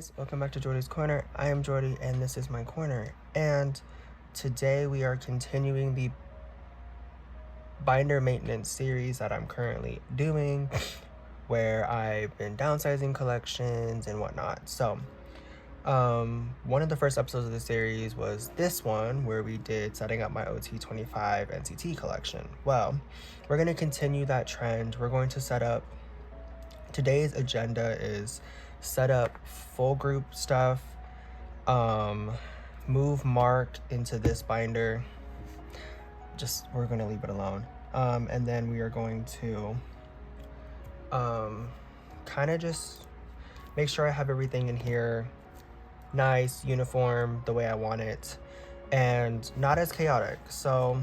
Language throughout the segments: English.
guys, welcome back to Jordi's Corner. I am Jordi and this is my corner, and today we are continuing the binder maintenance series that I'm currently doing where I've been downsizing collections and whatnot. So one of the first episodes of the series was this one where we did setting up my OT25 NCT collection. Well, we're going to continue that trend. We're going to set up, today's agenda is set up full group stuff, move Mark into this binder, we're gonna leave it alone, and then we are going to kind of just make sure I have everything in here nice, uniform, the way I want it, and not as chaotic. So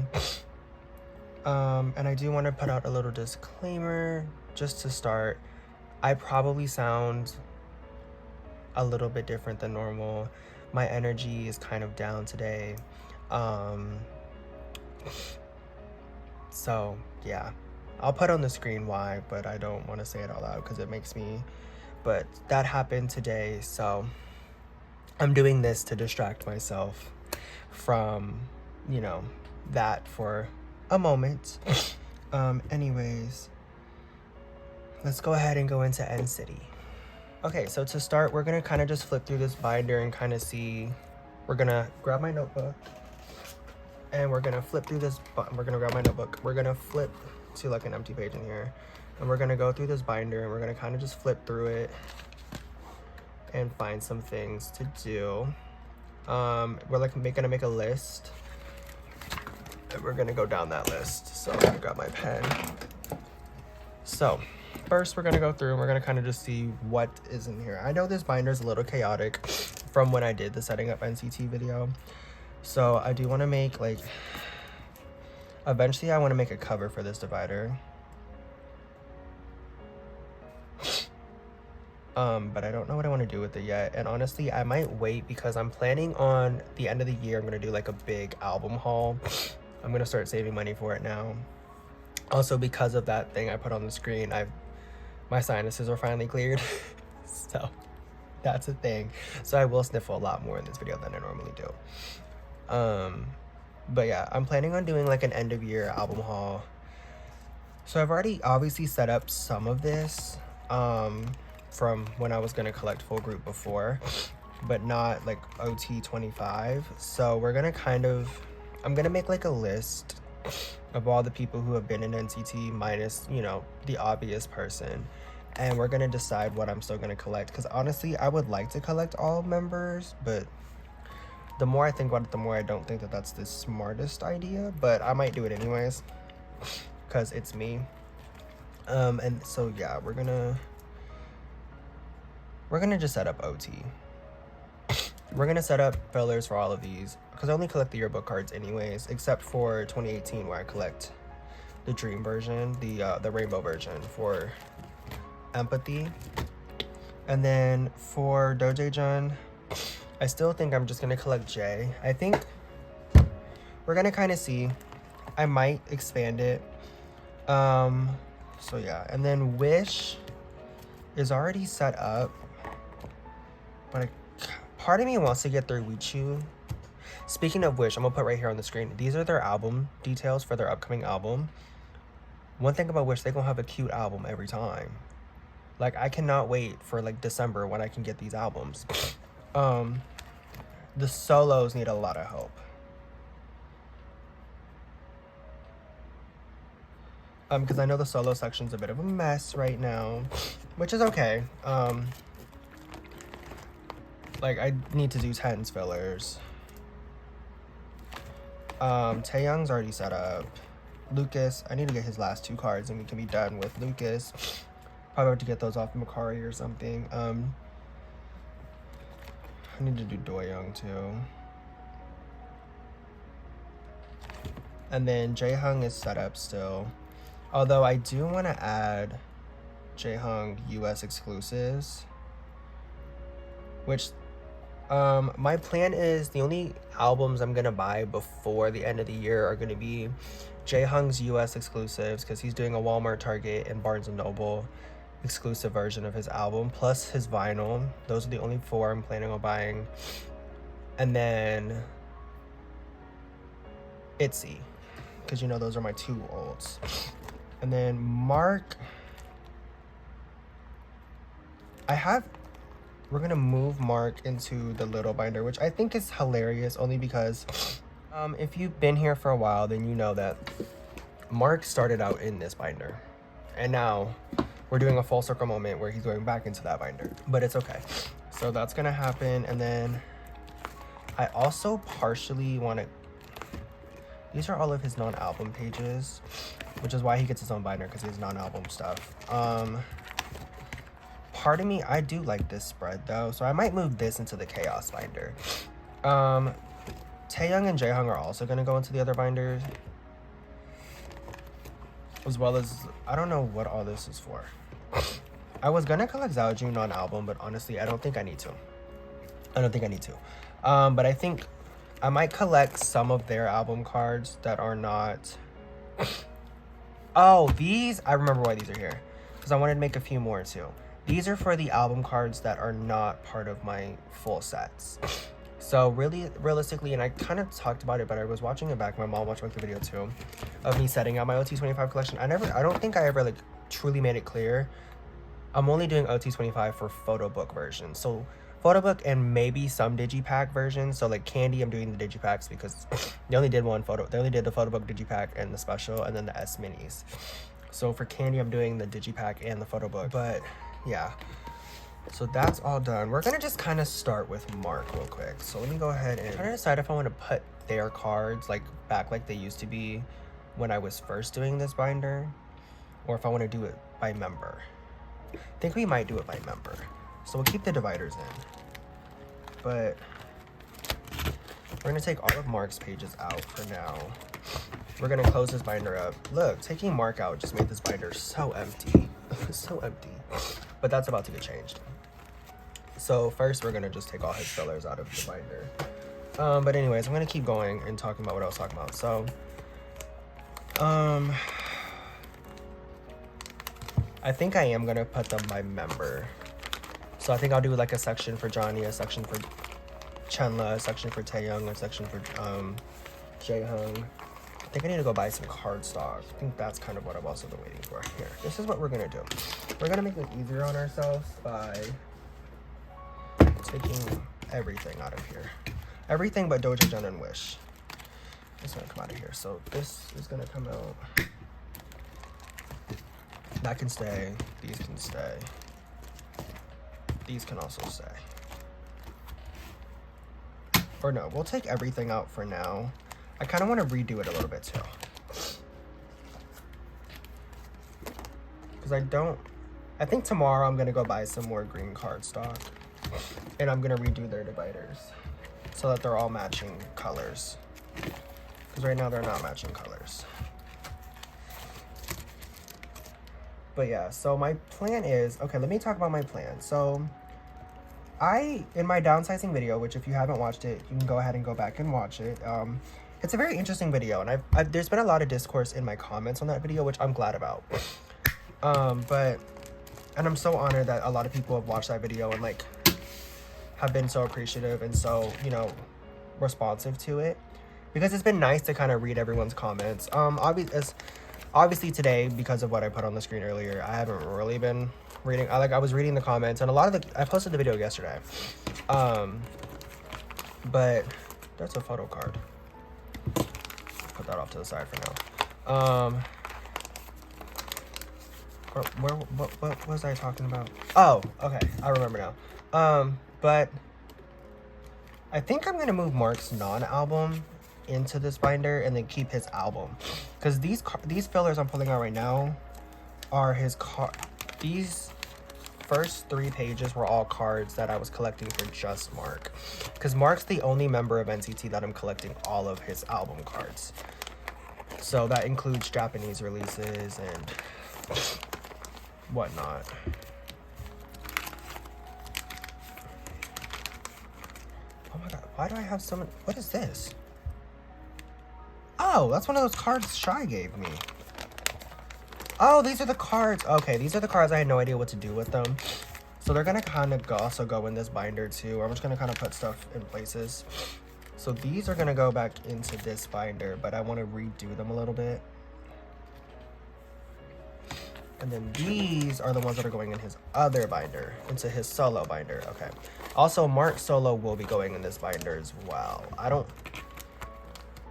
and I do want to put out a little disclaimer just to start. I probably sound a little bit different than normal. My energy is kind of down today. So yeah, I'll put on the screen why, but I don't want to say it out loud because it makes me, but that happened today. So I'm doing this to distract myself from, you know, that for a moment. Anyways, let's go ahead and go into End City. Okay, so to start, we're gonna kind of just flip through this binder and kind of see. We're gonna grab my notebook and we're gonna flip through this. We're gonna grab my notebook. We're gonna flip to like an empty page in here, and we're gonna go through this binder and we're gonna kind of just flip through it and find some things to do. We're like gonna make a list, and we're gonna go down that list. So I'm gonna grab my pen. So first, we're gonna go through and we're gonna kind of just see what is in here. I know this binder is a little chaotic from when I did the setting up NCT video. So I do want to make like, eventually I want to make a cover for this divider. But I don't know what I want to do with it yet. And honestly, I might wait because I'm planning on the end of the year, I'm gonna do like a big album haul. I'm gonna start saving money for it now. Also, because of that thing I put on the screen, my sinuses are finally cleared. So that's a thing. So I will sniffle a lot more in this video than I normally do. But yeah, I'm planning on doing like an end of year album haul. So I've already obviously set up some of this from when I was gonna collect full group before, but not like OT25. So we're gonna I'm gonna make like a list of all the people who have been in NCT minus, you know, the obvious person, and we're gonna decide what I'm still gonna collect, because honestly I would like to collect all members, but the more I think about it, the more I don't think that that's the smartest idea, but I might do it anyways because it's me. And so yeah, we're gonna just set up OT. We're gonna set up fillers for all of these because I only collect the yearbook cards anyways, except for 2018 where I collect the dream version, the rainbow version for empathy. And then for Dojae-jun, I still think I'm just gonna collect J. I think we're gonna kind of see. I might expand it. So yeah, and then Wish is already set up, but part of me wants to get their Wichu. Speaking of which, I'm gonna put right here on the screen. These are their album details for their upcoming album. One thing about Wish, they're gonna have a cute album every time. Like, I cannot wait for like December when I can get these albums. The solos need a lot of help. Because I know the solo section's a bit of a mess right now, which is okay. Like, I need to do TENS fillers. Taeyoung's already set up. Lucas, I need to get his last 2 cards and we can be done with Lucas. Probably have to get those off Makari or something. I need to do Doyoung too. And then Jaehyung is set up still. Although I do want to add Jaehyung US exclusives, which my plan is the only albums I'm gonna buy before the end of the year are gonna be Jaehyung's US exclusives, because he's doing a Walmart, Target, and Barnes & Noble exclusive version of his album, plus his vinyl. Those are the only 4 I'm planning on buying. And then Itzy, because you know those are my 2 olds. And then Mark, we're gonna move Mark into the little binder, which I think is hilarious, only because if you've been here for a while, then you know that Mark started out in this binder, and now we're doing a full circle moment where he's going back into that binder, but it's okay. So that's gonna happen. And then I also partially want to, these are all of his non-album pages, which is why he gets his own binder, because he has non-album stuff. Part of me, I do like this spread though, so I might move this into the chaos binder. Taehyung and Jaehyung are also gonna go into the other binders, as well as, I don't know what all this is for. I was gonna collect Zaoju non-album, but honestly, I don't think I need to. But I think I might collect some of their album cards that are not... Oh, these, I remember why these are here, because I wanted to make a few more too. These are for the album cards that are not part of my full sets. So really, realistically, and I kind of talked about it, but I was watching it back. My mom watched the video too, of me setting out my OT25 collection. I don't think I ever like truly made it clear. I'm only doing OT25 for photo book version. So photo book and maybe some digipack versions. So like Candy, I'm doing the digipacks because they only did the photo book digipack and the special, and then the S minis. So for Candy, I'm doing the digipack and the photo book. But yeah, so that's all done. We're gonna just kind of start with Mark real quick. So let me go ahead and try to decide if I want to put their cards like back like they used to be when I was first doing this binder, or if I want to do it by member. I think we might do it by member. So we'll keep the dividers in, but we're gonna take all of Mark's pages out for now. We're gonna close this binder up. Look, taking Mark out just made this binder so empty. So empty. But that's about to get changed. So first we're gonna just take all his fillers out of the binder. But anyways, I'm gonna keep going and talking about what I was talking about. So I think I am gonna put them by member. So I think I'll do like a section for Johnny, a section for Chenla, a section for Taehyung, a section for Jaehyung. I think I need to go buy some cardstock. I think that's kind of what I've also been waiting for. Here, this is what we're gonna do. We're gonna make it easier on ourselves by taking everything out of here. Everything but Doja, and Wish. It's gonna come out of here. So this is gonna come out. That can stay. These can stay. These can also stay. Or no, we'll take everything out for now. I kind of want to redo it a little bit too. Because I think tomorrow I'm going to go buy some more green cardstock. And I'm going to redo their dividers so that they're all matching colors. Because right now they're not matching colors. But yeah, so my plan is, okay, let me talk about my plan. So in my downsizing video, which if you haven't watched it, you can go ahead and go back and watch it. It's a very interesting video, and there's been a lot of discourse in my comments on that video, which I'm glad about. And I'm so honored that a lot of people have watched that video and like have been so appreciative and so, you know, responsive to it, because it's been nice to kind of read everyone's comments. Obviously today, because of what I put on the screen earlier, I haven't really been reading. I was reading the comments, and a lot of I posted the video yesterday. But that's a photo card. Put that off to the side for now. What was I talking about? Oh, okay, I remember now. But I think I'm gonna move Mark's non-album into this binder and then keep his album, because these fillers I'm pulling out right now are his these first 3 pages were all cards that I was collecting for just Mark, because Mark's the only member of NCT that I'm collecting all of his album cards. So that includes Japanese releases and whatnot. Oh my god, why do I have so many? What is this? Oh, that's one of those cards Shy gave me. Oh, these are the cards. Okay, these are the cards. I had no idea what to do with them. So they're gonna kind of also go in this binder too. I'm just gonna kind of put stuff in places. So these are gonna go back into this binder, but I want to redo them a little bit. And then these are the ones that are going in his other binder, into his solo binder. Okay. Also, Mark Solo will be going in this binder as well.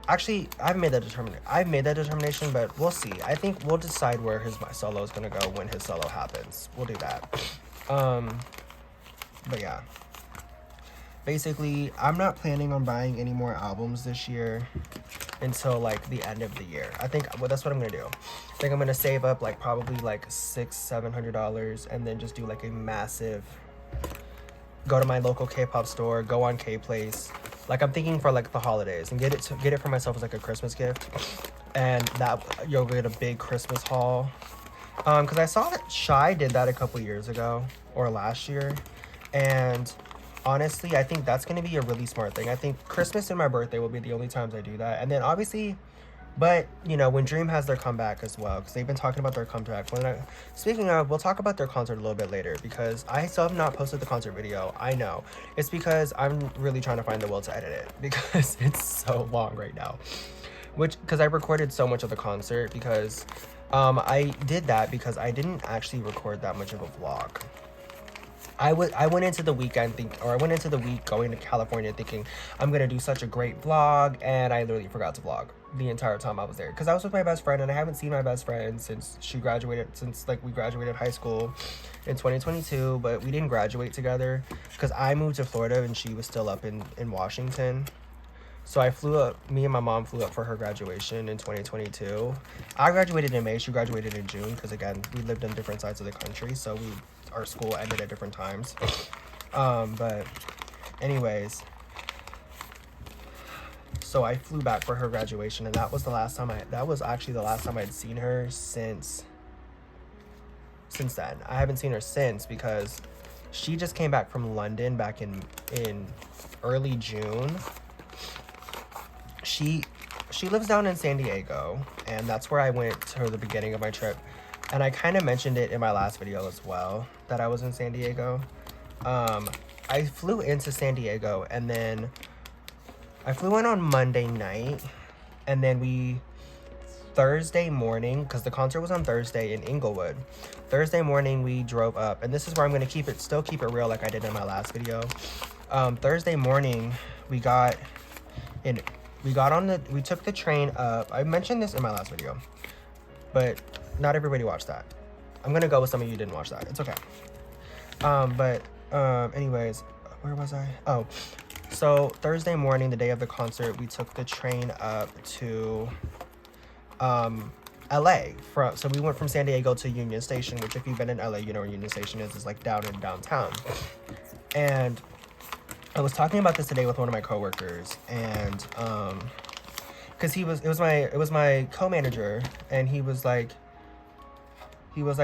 Actually, I've made that determination, but we'll see. I think we'll decide where my solo is gonna go when his solo happens. We'll do that. But yeah. Basically, I'm not planning on buying any more albums this year until like the end of the year. I think that's what I'm gonna do. I think I'm gonna save up like probably like $600-700 and then just do like a massive, go to my local K-pop store, go on K-Place. Like I'm thinking for like the holidays and get it for myself as like a Christmas gift. And that you'll get a big Christmas haul. Because I saw that Shy did that a couple years ago or last year. And honestly, I think that's going to be a really smart thing. I think Christmas and my birthday will be the only times I do that. And then obviously, but you know, when Dream has their comeback as well, because they've been talking about their comeback. Speaking of, we'll talk about their concert a little bit later because I still have not posted the concert video. I know. It's because I'm really trying to find the will to edit it because it's so long right now. Because I recorded so much of the concert because I did that because I didn't actually record that much of a vlog. I went into the week going to California thinking I'm gonna do such a great vlog, and I literally forgot to vlog the entire time I was there because I was with my best friend, and I haven't seen my best friend since we graduated high school in 2022, but we didn't graduate together because I moved to Florida and she was still up in Washington. So me and my mom flew up for her graduation in 2022. I graduated in May, she graduated in June because again, we lived on different sides of the country, so our school ended at different times. But anyways, so I flew back for her graduation, and that was actually the last time I'd seen her since then. I haven't seen her since because she just came back from London back in early June. She lives down in San Diego, and that's where I went to the beginning of my trip. And I kind of mentioned it in my last video as well, that I was in San Diego. I flew into San Diego, and then I flew in on Monday night, and then Thursday morning, because the concert was on Thursday in Inglewood. Thursday morning, we drove up, and this is where I'm going to still keep it real like I did in my last video. Thursday morning, we took the train up. I mentioned this in my last video, but not everybody watched that. I'm gonna go with some of you who didn't watch that. It's okay. Anyways, where was I? Oh, so Thursday morning, the day of the concert, we took the train up to LA. So we went from San Diego to Union Station, which if you've been in LA, you know where Union Station is. It's like down in downtown. And I was talking about this today with one of my coworkers, and because it was my co-manager, and he was like,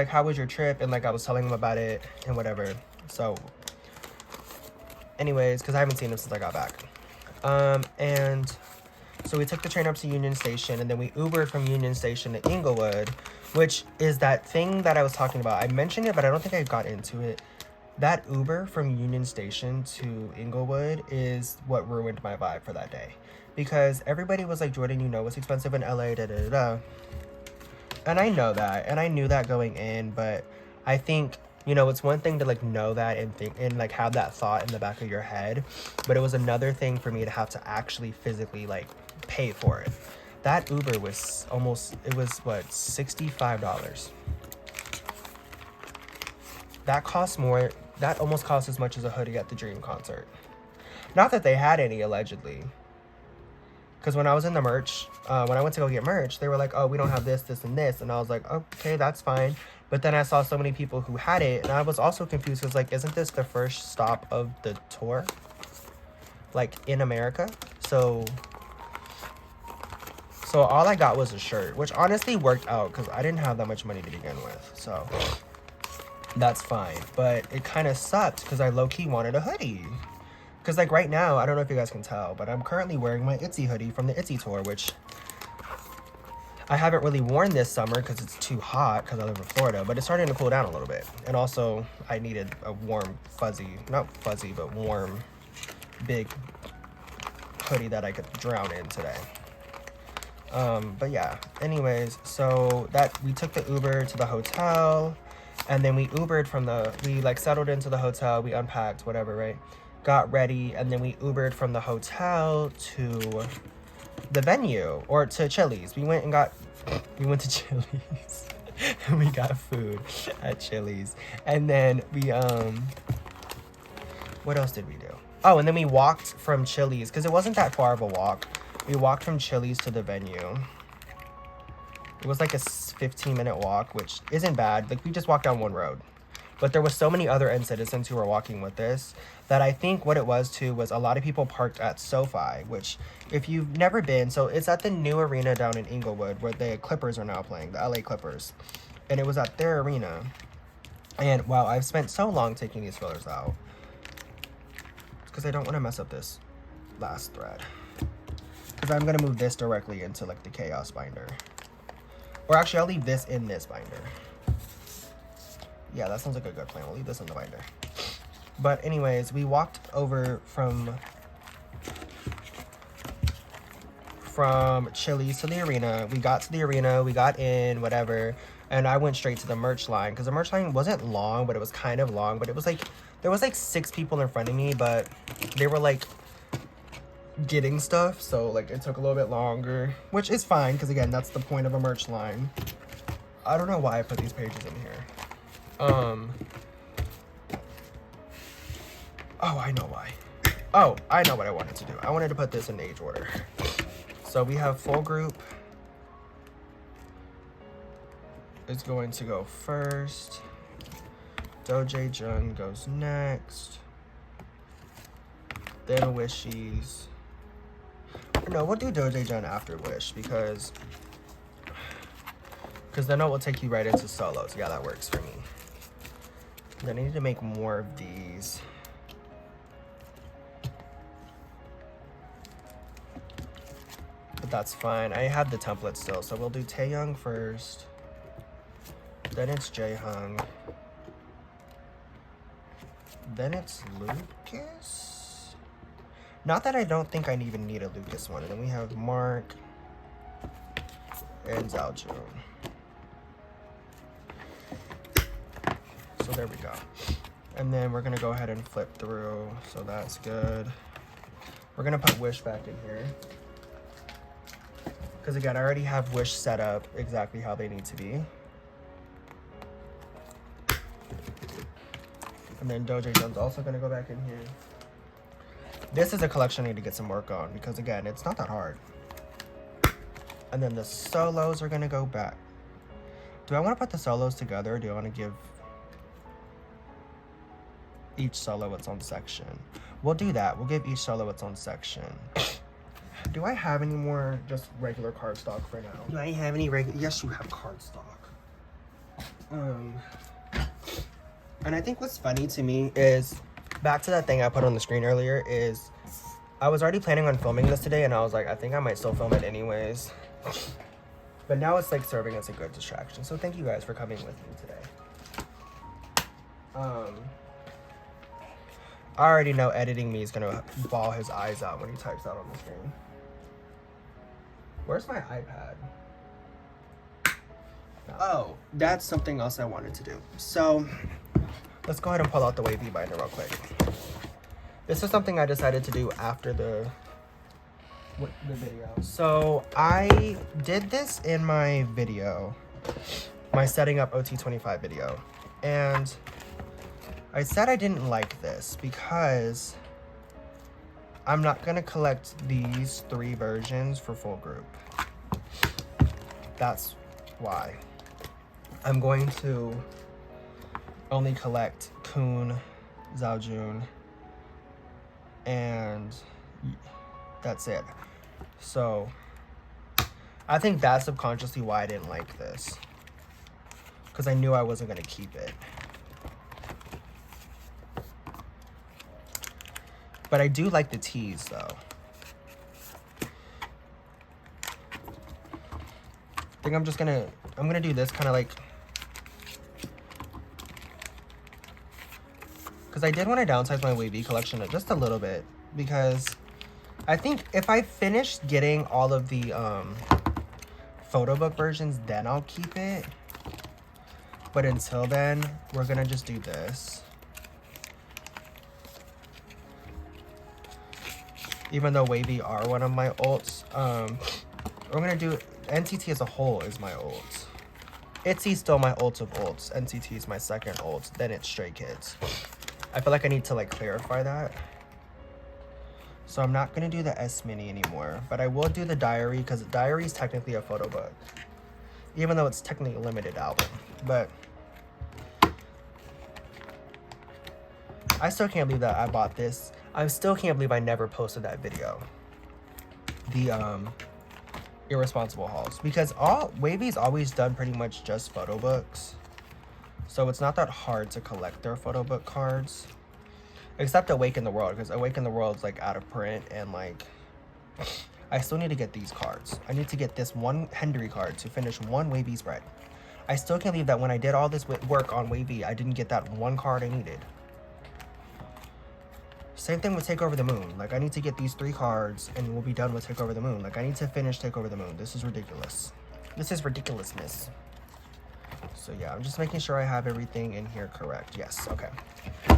how was your trip? And like I was telling him about it and whatever. So anyways, because I haven't seen him since I got back. And so we took the train up to Union Station, and then we Ubered from Union Station to Inglewood, which is that thing that I was talking about. I mentioned it, but I don't think I got into it. That Uber from Union Station to Inglewood is what ruined my vibe for that day. Because everybody was like, Jordan, you know it's expensive in LA, da-da-da-da. And I know that, and I knew that going in, but I think, you know, it's one thing to like know that and think and like have that thought in the back of your head, but it was another thing for me to have to actually physically like pay for it. That Uber was what, $65. That costs more. That almost costs as much as a hoodie at the Dream concert. Not that they had any, allegedly. Because when I was in the merch, when I went to go get merch, they were like, oh, we don't have this, this, and this. And I was like, okay, that's fine. But then I saw so many people who had it, and I was also confused because, like, isn't this the first stop of the tour? Like, in America? So all I got was a shirt, which honestly worked out because I didn't have that much money to begin with. So that's fine. But it kind of sucked because I low-key wanted a hoodie. Because, like, right now, I don't know if you guys can tell, but I'm currently wearing my ITZY hoodie from the ITZY tour, which I haven't really worn this summer because it's too hot because I live in Florida, but it's starting to cool down a little bit. And also, I needed a warm, fuzzy, not fuzzy, but warm, big hoodie that I could drown in today. But yeah, anyways, so we took the Uber to the hotel, and then we Ubered from we like settled into the hotel, we unpacked, whatever, right? Got ready, and then we Ubered from the hotel to the venue, or to Chili's. We went to Chili's and we got food at Chili's. And then we, what else did we do? Oh, and then we walked from Chili's, because it wasn't that far of a walk. We walked from Chili's to the venue. It was like a 15-minute walk, which isn't bad. Like, we just walked down one road. But there was so many other citizens who were walking with us that I think what it was too was a lot of people parked at SoFi, which if you've never been, so it's at the new arena down in Inglewood where the Clippers are now playing, the LA Clippers. And it was at their arena. And wow, I've spent so long taking these fillers out. It's because I don't want to mess up this last thread. Because I'm going to move this directly into like the chaos binder. Or actually, I'll leave this in this binder. Yeah, that sounds like a good plan. We'll leave this in the binder. But anyways, we walked over from Chili's to the arena. We got to the arena, we got in, whatever. And I went straight to the merch line. Because the merch line wasn't long, but it was kind of long. But it was like, there was like 6 people in front of me, but they were like getting stuff. So like it took a little bit longer, which is fine. Because again, that's the point of a merch line. I don't know why I put these pages in here. Oh, I know why. Oh, I know what I wanted to do. I wanted to put this in age order. So we have full group is going to go first. Dojae Jung goes next. Then Wishies. No, we'll do Dojae Jung after Wish because then it will take you right into solos. Yeah, that works for me. I need to make more of these. But that's fine. I have the template still. So we'll do Taeyoung first. Then it's Jaehyung. Then it's Lucas. Not that I don't think I even need a Lucas one. And then we have Mark and Zaljun. So there we go. And then we're gonna go ahead and flip through. So that's good. We're gonna put Wish back in here. Because again, I already have Wish set up exactly how they need to be. And then Dojae Jung's also gonna go back in here. This is a collection I need to get some work on because again, it's not that hard. And then the solos are gonna go back. Do I wanna put the solos together or do I wanna give each solo its own section? We'll do that. We'll give each solo its own section. Do I have any more just regular cardstock for now? Do I have any regular? Yes, you have cardstock. And I think what's funny to me is, back to that thing I put on the screen earlier, is I was already planning on filming this today and I was like, I think I might still film it anyways. But now it's like serving as a good distraction. So thank you guys for coming with me today. I already know editing me is gonna ball his eyes out when he types out on the screen. Where's my iPad? Oh, that's something else I wanted to do. So let's go ahead and pull out the wavy binder real quick. This is something I decided to do after the video. So I did this in my video, my setting up OT25 video, and I said I didn't like this because I'm not gonna collect these 3 versions for full group. That's why. I'm going to only collect Kun, Zaljun, and that's it. So I think that's subconsciously why I didn't like this, because I knew I wasn't gonna keep it. But I do like the tees though. think I'm gonna do this kind of like, because I did want to downsize my wavy collection just a little bit, because I think if I finish getting all of the photo book versions, then I'll keep it. But until then, we're gonna just do this. Even though wavy are one of my ults, we're gonna do NCT as a whole is my ult. ITZY's still my ult of ults. NCT is my second ult. Then it's Stray Kids. I feel like I need to like clarify that. So I'm not gonna do the S Mini anymore, but I will do the diary, because the diary is technically a photo book, even though it's technically a limited album. But I still can't believe that I bought this. I still can't believe I never posted that video. The irresponsible hauls, because wavy's always done pretty much just photo books. So it's not that hard to collect their photo book cards. Except Awaken the World, because Awaken the World's like out of print, and like I still need to get these cards. I need to get this one Henry card to finish one wavy spread. I still can't believe that when I did all this work on wavy, I didn't get that one card I needed. Same thing with Take Over the Moon. Like I need to get these 3 cards and we'll be done with Take Over the Moon. Like I need to finish Take Over the Moon. This is ridiculous. This is ridiculousness. So yeah, I'm just making sure I have everything in here correct. Yes, okay.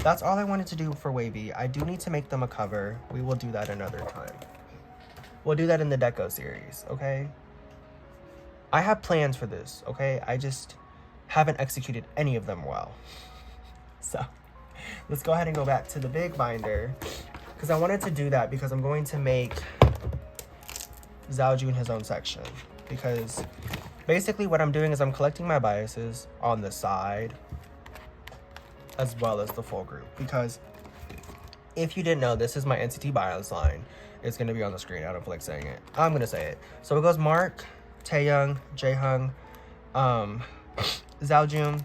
That's all I wanted to do for wavy. I do need to make them a cover. We will do that another time. We'll do that in the Deco series, okay? I have plans for this, okay? I just haven't executed any of them well. So let's go ahead and go back to the big binder, because I wanted to do that because I'm going to make Zhaojun his own section. Because basically what I'm doing is I'm collecting my biases on the side as well as the full group. Because if you didn't know, this is my NCT bias line. It's going to be on the screen. I don't feel like saying it. I'm going to say it. So it goes Mark, Taehyung, Jaehyung, Zhaojun,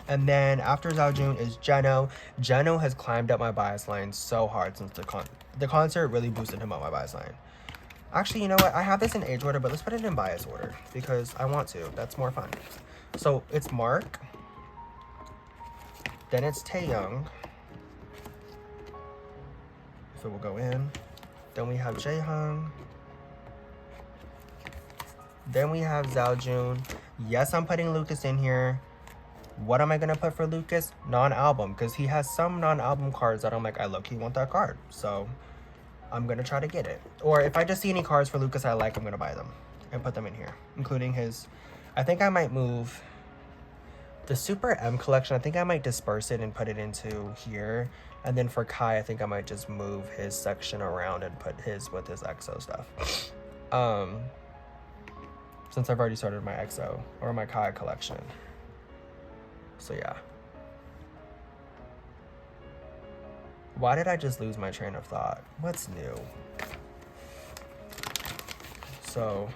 and then after Zhaojun is Jeno. Jeno has climbed up my bias line so hard since the concert really boosted him up my bias line. Actually, you know what? I have this in age order, but let's put it in bias order because I want to. That's more fun. So it's Mark. Then it's Taehyung. If it will go in. Then we have Jaehyung. Then we have Zhaojun. Yes, I'm putting Lucas in here. What am I going to put for Lucas? Non-album, because he has some non-album cards that I'm like, I low-key want that card. So I'm going to try to get it. Or if I just see any cards for Lucas I like, I'm going to buy them and put them in here, including his. I think I might move the Super M collection. I think I might disperse it and put it into here. And then for Kai, I think I might just move his section around and put his with his EXO stuff. Since I've already started my EXO or my Kai collection. So yeah. Why did I just lose my train of thought? What's new? So,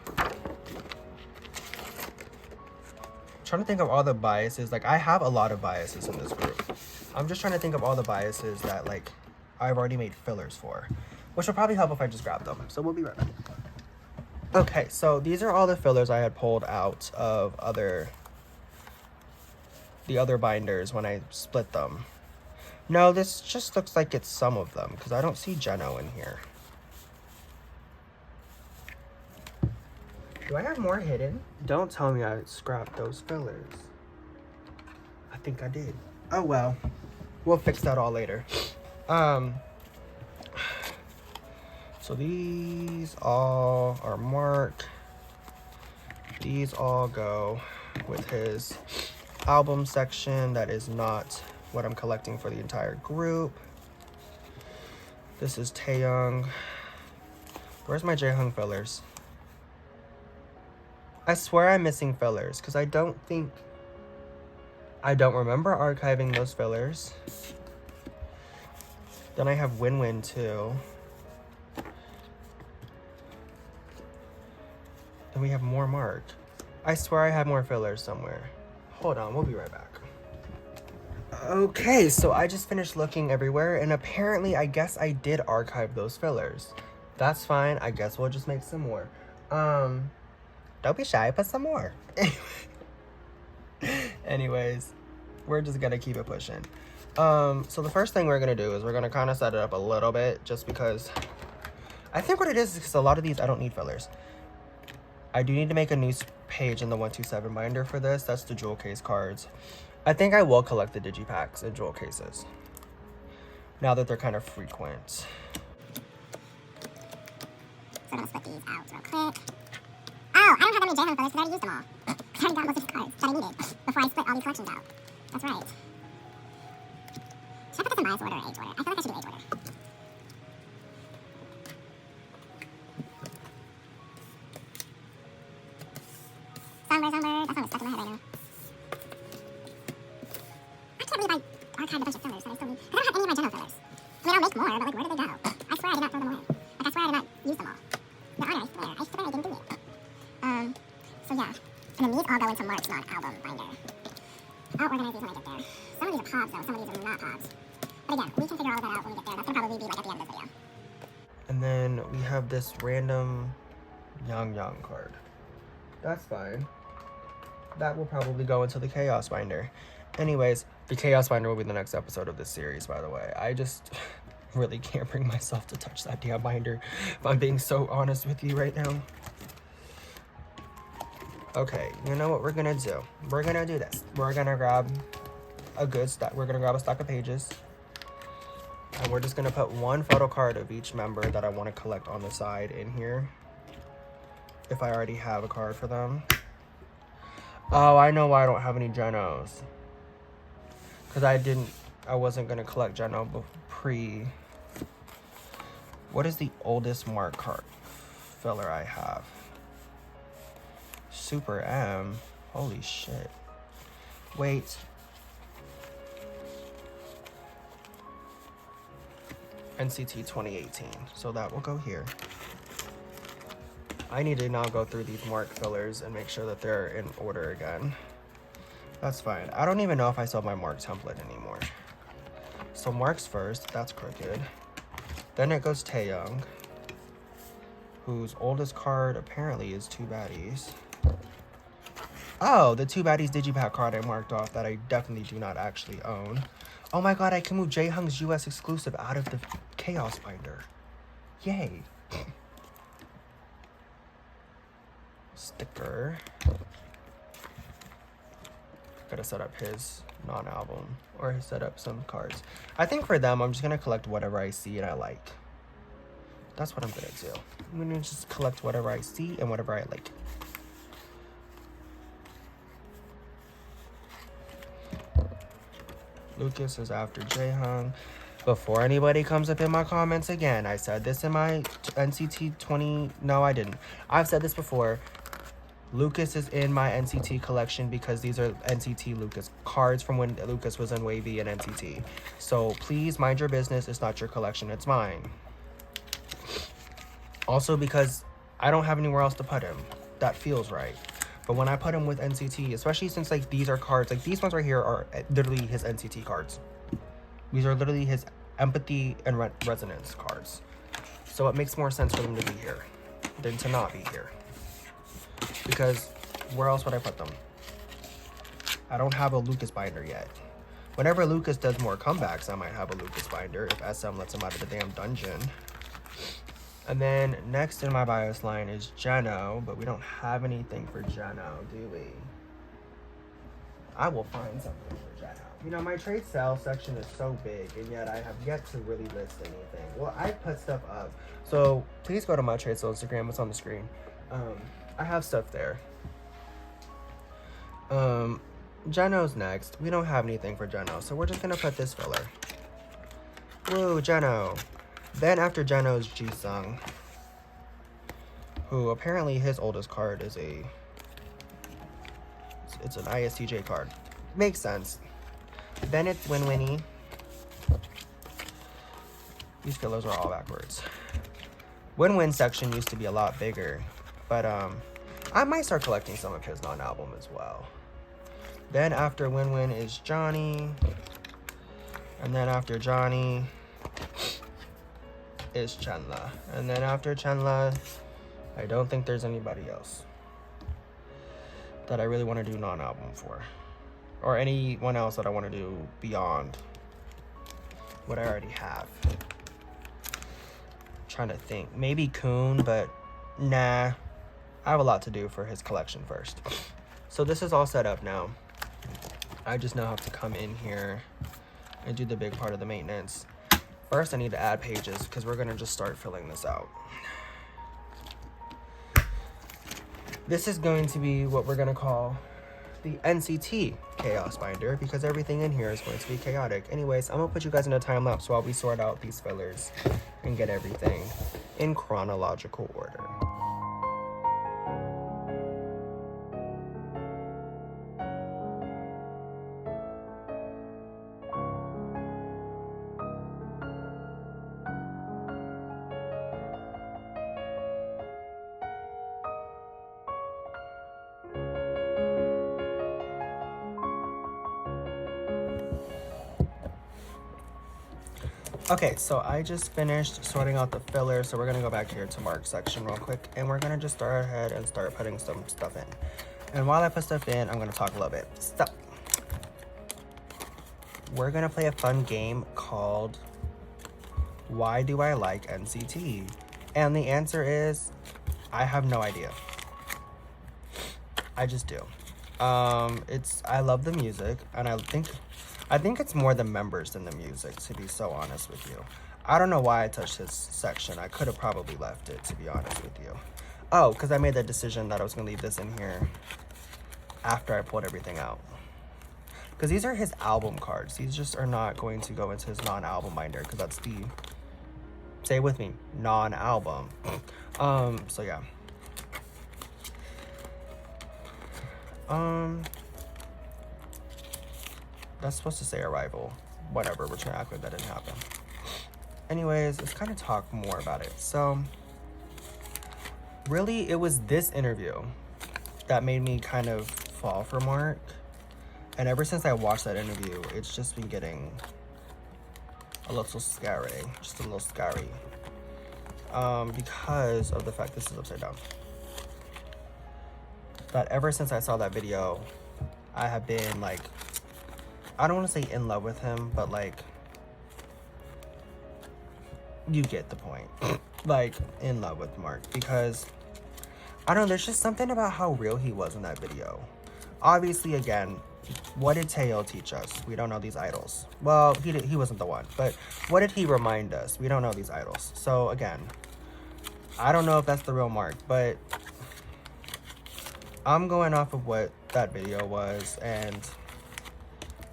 trying to think of all the biases. Like, I have a lot of biases in this group. I'm just trying to think of all the biases that, like, I've already made fillers for. Which will probably help if I just grab them. So we'll be right back. Okay, so these are all the fillers I had pulled out of the other binders when I split them. No, this just looks like it's some of them, because I don't see Jeno in here. Do I have more hidden? Don't tell me I scrapped those fillers. I think I did. Oh well. We'll fix that all later. So these all are Mark. These all go with his album section. That is not what I'm collecting for the entire group. This is Taehyung. Where's my Jaehyung fillers? I swear I'm missing fillers because I don't remember archiving those fillers. Then I have Win Win too. Then we have more Mark. I swear I have more fillers somewhere. Hold on, we'll be right back. Okay, so I just finished looking everywhere, and apparently I guess I did archive those fillers. That's fine, I guess we'll just make some more. Don't be shy, put some more. Anyways, we're just gonna keep it pushing. So the first thing we're gonna do is we're gonna kind of set it up a little bit, just because I think what it is because a lot of these I don't need fillers. I do need to make a new page in the 127 binder for this. That's the jewel case cards. I think I will collect the digipacks in jewel cases now that they're kind of frequent. So I'm gonna split these out real quick. Oh, I don't have any J-Hung fillers because I already used them all. I already got most of these cards that I needed before I split all these collections out. That's right. Should I put this in bias order or age order? I feel like I should do age order. Somber. That song is stuck in my head right now. I can't believe I archived a bunch of fillers that I still need. I don't have any of my general fillers. I mean, I'll make more, but like, where did they go? I swear I did not throw them away. Like, I swear I did not use them all. Your Honor, I swear I didn't do it. So yeah. And then these all go into Mark's non-album binder. I'll organize these when I get there. Some of these are pods, though. Some of these are not pods. But again, we can figure all of that out when we get there. That's gonna probably be like at the end of this video. And then we have this random Yang card. That's fine. That will probably go into the Chaos binder. Anyways, the Chaos binder will be the next episode of this series, by the way. I just really can't bring myself to touch that damn binder, if I'm being so honest with you right now. Okay, you know what we're gonna do? We're gonna do this. We're gonna grab a good stack. We're gonna grab a stack of pages. And we're just gonna put one photo card of each member that I want to collect on the side in here. If I already have a card for them. Oh, I know why I don't have any Genos. Because I wasn't gonna collect Geno pre. What is the oldest Mark card filler I have? Super M. Holy shit. Wait. NCT 2018. So that will go here. I need to now go through these Mark fillers and make sure that they're in order again. That's fine. I don't even know if I still have my Mark template anymore. So Mark's first. That's crooked. Then it goes Taeyong, whose oldest card apparently is Two Baddies. Oh, the Two Baddies Digipack card I marked off that I definitely do not actually own. Oh my god, I can move J-Hung's US exclusive out of the Chaos binder. Yay. Sticker. Gotta set up his non-album, or set up some cards. I think for them, I'm just gonna collect whatever I see and I like. That's what I'm gonna do. I'm gonna just collect whatever I see and whatever I like. Lucas is after J-Hung. Before anybody comes up in my comments again, I said this in my NCT 20... No, I didn't. I've said this before. Lucas is in my NCT collection because these are NCT Lucas cards from when Lucas was in Wavy and NCT. So please mind your business. It's not your collection. It's mine. Also because I don't have anywhere else to put him. That feels right. But when I put him with NCT, especially since like these are cards, like these ones right here are literally his NCT cards. These are literally his empathy and resonance cards. So it makes more sense for them to be here than to not be here. Because where else would I put them? I don't have a Lucas binder yet. Whenever Lucas does more comebacks, I might have a Lucas binder if SM lets him out of the damn dungeon. And then next in my bios line is Geno, but we don't have anything for Geno, do we? I will find something for Geno. You know, my trade sale section is so big, and yet I have yet to really list anything. Well, I put stuff up. So please go to my trade sale Instagram. It's on the screen. I have stuff there. Geno's next. We don't have anything for Geno, so we're just gonna put this filler. Woo, Geno. Then after Geno is Jisung, who apparently his oldest card is it's an ISTJ card. Makes sense. Then it's Winnie. These fillers are all backwards. Win section used to be a lot bigger, but I might start collecting some of his non-album as well. Then after Win is Johnny, and then after Johnny is Chenla, and then after Chenla, I don't think there's anybody else. that I really want to do non-album for, or anyone else that I want to do beyond what I already have. Trying to think, maybe Kun, but nah, I have a lot to do for his collection first. So this is all set up now. I just now have to come in here and do the big part of the maintenance. First, I need to add pages because we're gonna just start filling this out. This is going to be what we're gonna call the NCT chaos binder, because everything in here is going to be chaotic. Anyways, I'm gonna put you guys in a time lapse while we sort out these fillers and get everything in chronological order. Okay, so I just finished sorting out the filler, so we're gonna go back here to Mark's section real quick, and we're gonna just start ahead and start putting some stuff in. And while I put stuff in, I'm gonna talk a little bit. Stop. We're gonna play a fun game called Why Do I Like NCT? And the answer is, I have no idea. I just do. I love the music, and I think it's more the members than the music, to be so honest with you. I don't know why I touched this section. I could have probably left it, to be honest with you. Oh, because I made the decision that I was going to leave this in here after I pulled everything out. Because these are his album cards. These just are not going to go into his non-album binder, because that's the, say it with me, non-album. So yeah. That's supposed to say arrival. Whatever, we're trying to act like that didn't happen. Anyways, let's kind of talk more about it. So, really, it was this interview that made me kind of fall for Mark. And ever since I watched that interview, it's just been getting a little scary. Just a little scary. Because of the fact this is upside down. But ever since I saw that video, I have been like, I don't want to say in love with him, but like, you get the point. Like, in love with Mark, because I don't know, there's just something about how real he was in that video. Obviously, again, what did Taeyo teach us? We don't know these idols. Well, he wasn't the one, but what did he remind us? We don't know these idols. So again, I don't know if that's the real Mark, but I'm going off of what that video was, and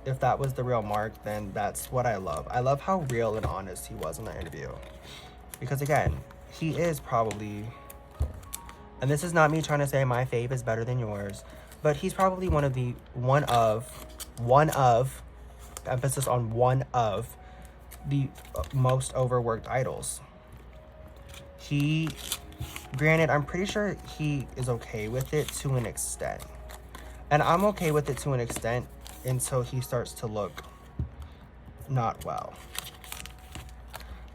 if that was the real Mark, then that's what I love. I love how real and honest he was in that interview. Because again, he is probably, and this is not me trying to say my fave is better than yours, but he's probably one of, emphasis on one of, the most overworked idols. Granted, I'm pretty sure he is okay with it to an extent. And I'm okay with it to an extent until he starts to look not well.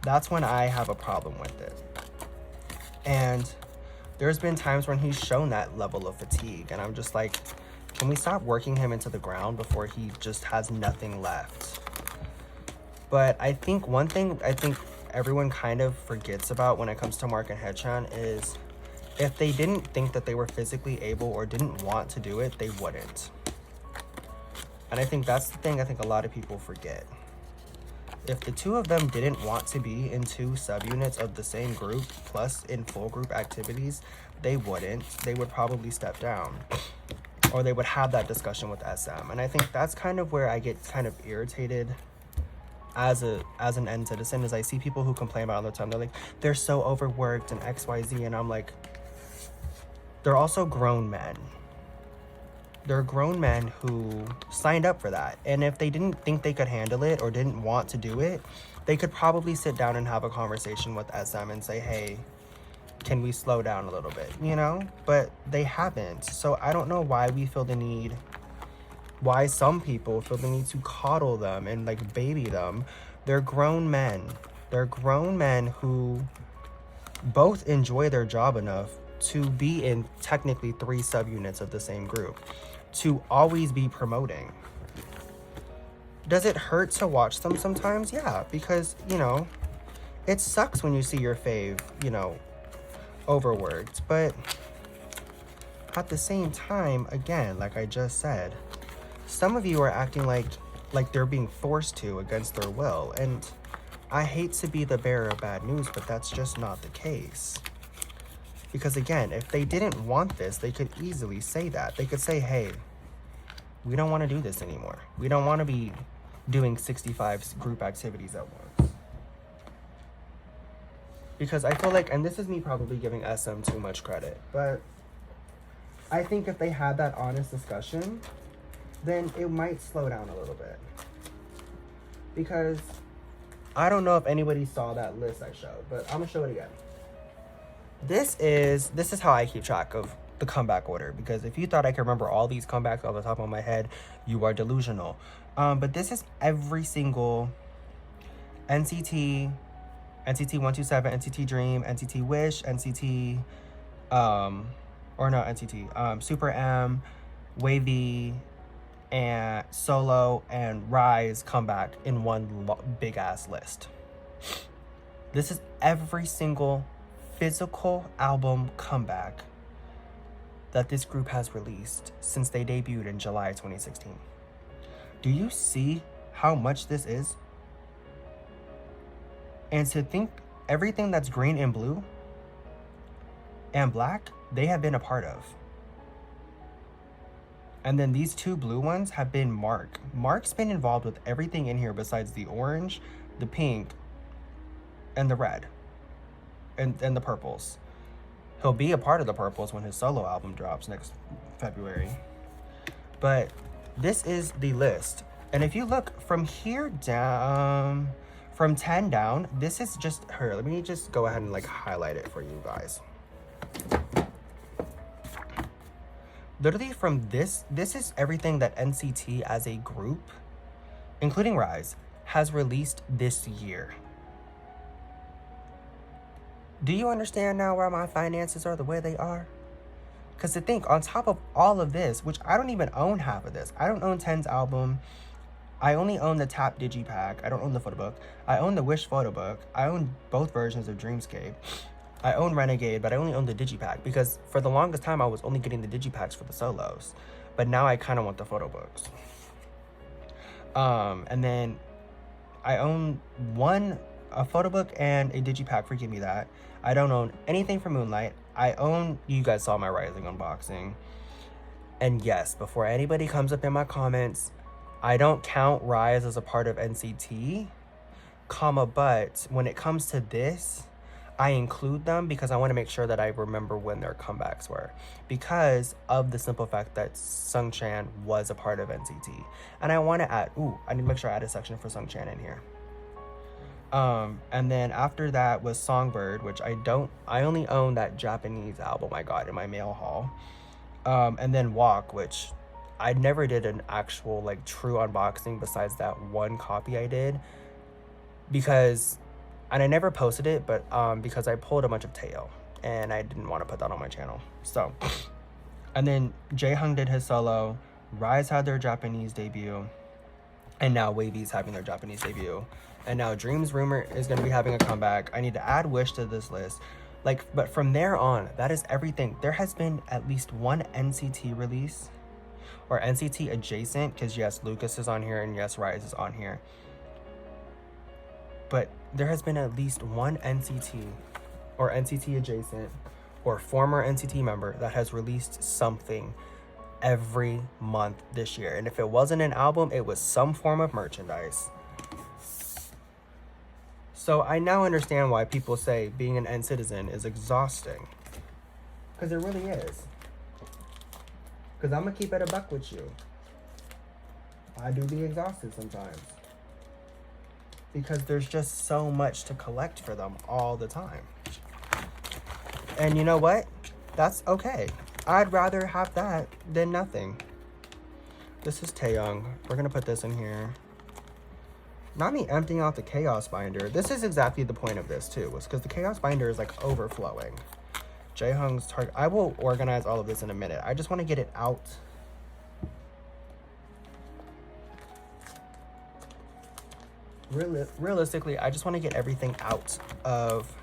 That's when I have a problem with it. And there's been times when he's shown that level of fatigue, and I'm just like, can we stop working him into the ground before he just has nothing left? But I think one thing everyone kind of forgets about when it comes to Mark and Haechan is, if they didn't think that they were physically able or didn't want to do it, they wouldn't. And I think that's the thing I think a lot of people forget. If the two of them didn't want to be in two subunits of the same group, plus in full group activities, they wouldn't. They would probably step down. Or they would have that discussion with SM. And I think that's kind of where I get kind of irritated as an end citizen, is I see people who complain about it all the time. They're like, they're so overworked and XYZ, and I'm like, they're also grown men. They're grown men who signed up for that. And if they didn't think they could handle it or didn't want to do it, they could probably sit down and have a conversation with SM and say, hey, can we slow down a little bit, you know? But they haven't. So I don't know why why some people feel the need to coddle them and like baby them. They're grown men. They're grown men who both enjoy their job enough to be in technically 3 subunits of the same group, to always be promoting. Does it hurt to watch them sometimes? Yeah, because, you know, it sucks when you see your fave, you know, overworked. But at the same time, again, like I just said, some of you are acting like they're being forced to against their will. And I hate to be the bearer of bad news, but that's just not the case. Because again, if they didn't want this, they could easily say that. They could say, hey, we don't want to do this anymore. We don't want to be doing 65 group activities at once. Because I feel like, and this is me probably giving SM too much credit, but I think if they had that honest discussion, then it might slow down a little bit. Because I don't know if anybody saw that list I showed, but I'm gonna show it again. This is how I keep track of the comeback order, because if you thought I could remember all these comebacks off the top of my head, you are delusional. But this is every single NCT 127, NCT Dream, NCT Wish, NCT, Super M, Wavy, and Solo, and Rise comeback in one big ass list. This is every single physical album comeback that this group has released since they debuted in July 2016. Do you see how much this is? And to think everything that's green and blue and black, they have been a part of. And then these 2 blue ones have been Mark. Mark's been involved with everything in here besides the orange, the pink, and the red, and the purples. He'll be a part of the purples when his solo album drops next February. But this is the list. And if you look from here down, from 10 down, this is just her. Let me just go ahead and like highlight it for you guys. Literally from this is everything that NCT as a group, including Rise, has released this year. Do you understand now why my finances are the way they are? Because to think, on top of all of this, which I don't even own half of this. I don't own 10's album. I only own the Tap Digipack. I don't own the photo book. I own the Wish photo book. I own both versions of Dreamscape. I own Renegade, but I only own the Digipack because for the longest time I was only getting the Digipacks for the solos. But now I kind of want the photo books. And then I own a photo book and a Digipack for Give Me That. I don't own anything for Moonlight. I own, you guys saw my Rising unboxing. And yes, before anybody comes up in my comments, I don't count Rise as a part of NCT, but when it comes to this, I include them because I want to make sure that I remember when their comebacks were, because of the simple fact that Sungchan was a part of NCT. And I want to add, I need to make sure I add a section for Sungchan in here. And then after that was Songbird, which I only own that Japanese album I got in my mail haul. And then Walk, which I never did an actual like true unboxing besides that one copy I did, and I never posted it, but because I pulled a bunch of Teo and I didn't want to put that on my channel. So, and then Jaehyung did his solo, Rise had their Japanese debut, and now Wavy's having their Japanese debut. And now Dreams Rumor is going to be having a comeback. I need to add Wish to this list. But from there on, that is everything. There has been at least one NCT release, or NCT adjacent, because yes, Lucas is on here and yes, Rise is on here. But there has been at least one NCT or NCT adjacent or former NCT member that has released something every month this year. And if it wasn't an album, it was some form of merchandise. So I now understand why people say being an N-citizen is exhausting. Because it really is. Because I'm going to keep it a buck with you. I do be exhausted sometimes. Because there's just so much to collect for them all the time. And you know what? That's okay. I'd rather have that than nothing. This is Taeyong. We're going to put this in here. Not me emptying out the Chaos Binder. This is exactly the point of this too, was because the Chaos Binder is like overflowing. Jaehyung's target. I will organize all of this in a minute. I just want to get it out. Realistically, I just want to get everything out of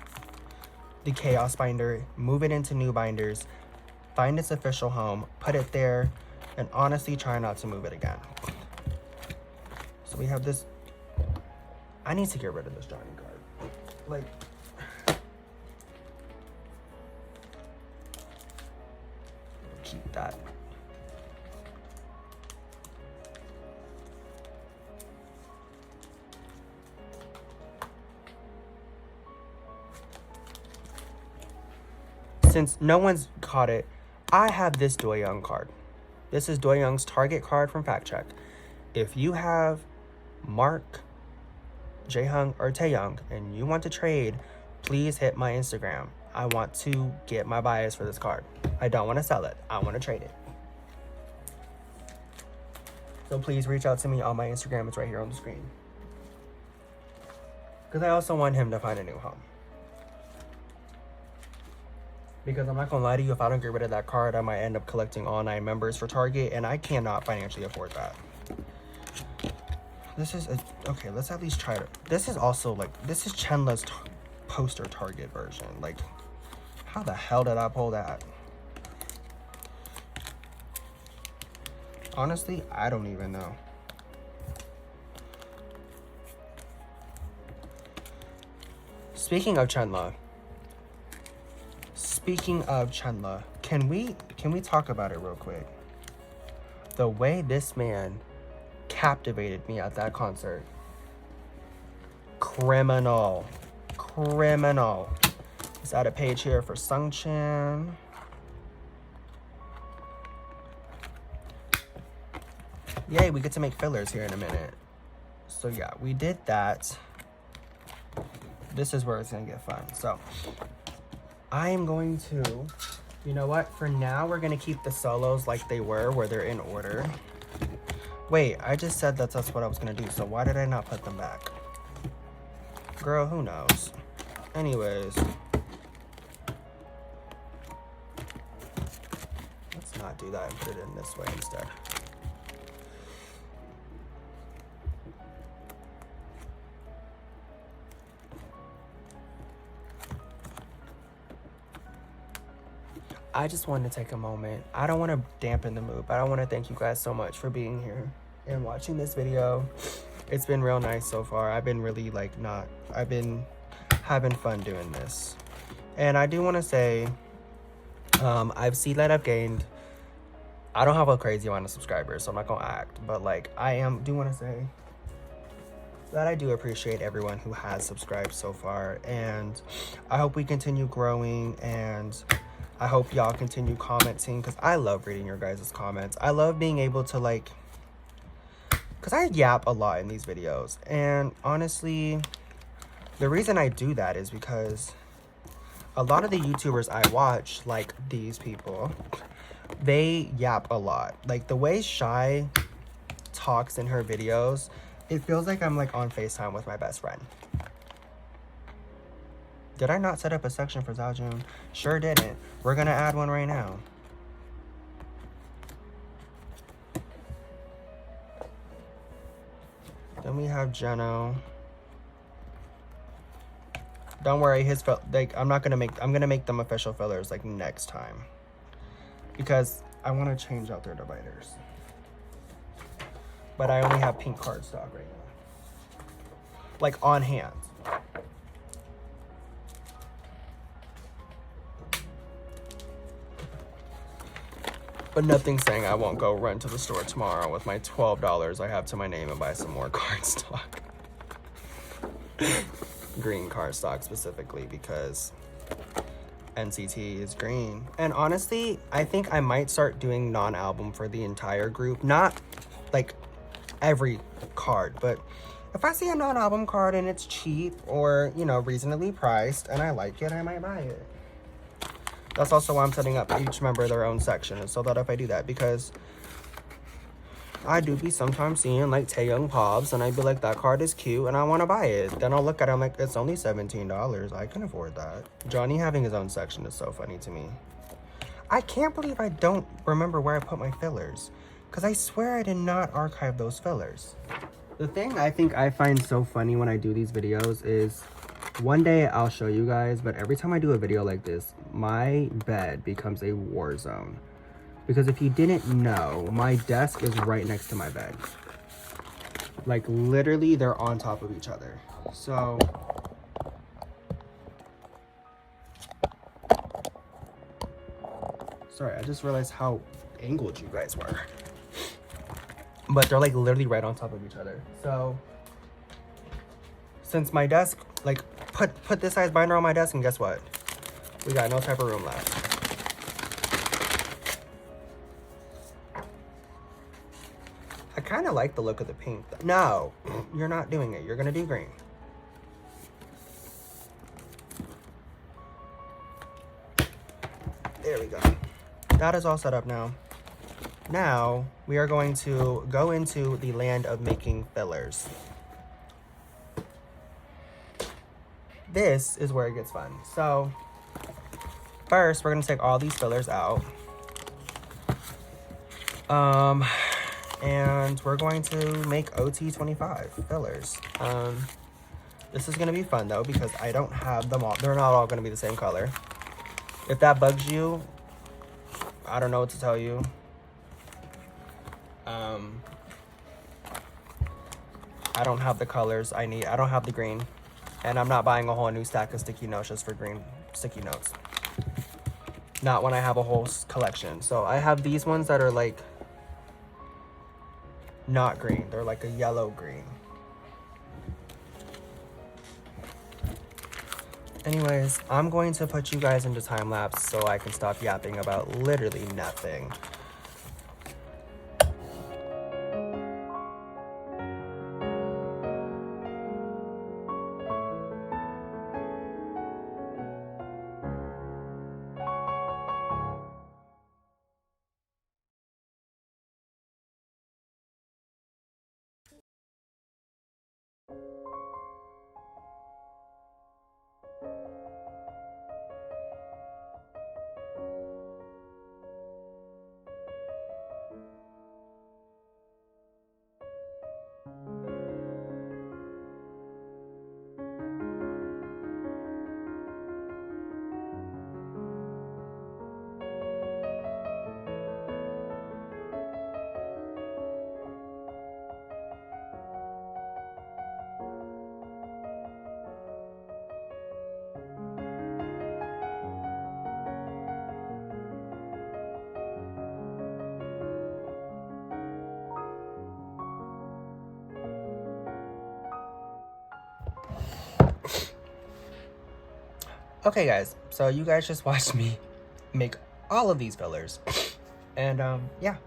the chaos binder, move it into new binders, find its official home, put it there, and honestly try not to move it again. So we have this. I need to get rid of this Johnny card. Like, keep that. Since no one's caught it, I have this Doyoung card. This is Doyoung's target card from Fact Check. If you have Mark, Jaehyung, or Taeyoung and you want to trade, please hit my Instagram. I want to get my bias for this card. I don't want to sell it. I want to trade it. So please reach out to me on my Instagram. It's right here on the screen. Because I also want him to find a new home. Because I'm not going to lie to you, if I don't get rid of that card, I might end up collecting all 9 members for Target, and I cannot financially afford that. This is, okay, let's at least try to, this is also like, this is Chenla's poster Target version. Like, how the hell did I pull that? Honestly, I don't even know. Speaking of Chenla, can we talk about it real quick? The way this man captivated me at that concert. Criminal. Let's add a page here for Sungchan. Yay, we get to make fillers here in a minute. So yeah, we did that. This is where it's gonna get fun. So I am going to, you know what? For now, we're gonna keep the solos like they were, where they're in order. Wait, I just said that's what I was gonna do, so why did I not put them back? Girl, who knows? Anyways. Let's not do that and put it in this way instead. I just wanted to take a moment. I don't want to dampen the mood, but I want to thank you guys so much for being here and watching this video. It's been real nice so far. I've been really I've been having fun doing this. And I do want to say, I've seen that I've gained, I don't have a crazy amount of subscribers, so I'm not going to act, but like do want to say that I do appreciate everyone who has subscribed so far. And I hope we continue growing, and I hope y'all continue commenting, because I love reading your guys' comments. I love being able to because I yap a lot in these videos. And honestly, the reason I do that is because a lot of the YouTubers I watch, like these people, they yap a lot. Like the way Shy talks in her videos, it feels like I'm like on FaceTime with my best friend. Did I not set up a section for Zajoon? Sure didn't. We're gonna add one right now. Then we have Jeno. Don't worry, I'm gonna make them official fillers like next time, because I want to change out their dividers. But I only have pink cardstock right now, like on hand. But nothing's saying I won't go run to the store tomorrow with my $12 I have to my name and buy some more cardstock. Green cardstock specifically, because NCT is green. And honestly, I think I might start doing non-album for the entire group. Not like every card, but if I see a non-album card and it's cheap or, you know, reasonably priced and I like it, I might buy it. That's also why I'm setting up each member their own section, so that if I do that, because I do be sometimes seeing like Taeyong Pobs, and I'd be like, that card is cute and I want to buy it. Then I'll look at it, I'm like, it's only $17. I can afford that. Johnny having his own section is so funny to me. I can't believe I don't remember where I put my fillers, because I swear I did not archive those fillers. The thing I think I find so funny when I do these videos is, one day I'll show you guys, but every time I do a video like this, my bed becomes a war zone. Because if you didn't know, my desk is right next to my bed. Like, literally, they're on top of each other. So, sorry, I just realized how angled you guys were. But they're, like, literally right on top of each other. So, since my desk, like, put this size binder on my desk, and guess what? We got no type of room left. I kind of like the look of the pink. No, you're not doing it. You're gonna do green. There we go. That is all set up now. Now, we are going to go into the land of making fillers. This is where it gets fun. So, first, we're gonna take all these fillers out. And we're going to make OT25 fillers. This is gonna be fun though, because I don't have them all. They're not all gonna be the same color. If that bugs you, I don't know what to tell you. I don't have the colors I need. I don't have the green. And I'm not buying a whole new stack of sticky notes just for green sticky notes. Not when I have a whole collection. So I have these ones that are like not green. They're like a yellow green. Anyways, I'm going to put you guys into time lapse so I can stop yapping about literally nothing. Okay guys, so you guys just watched me make all of these fillers. And yeah.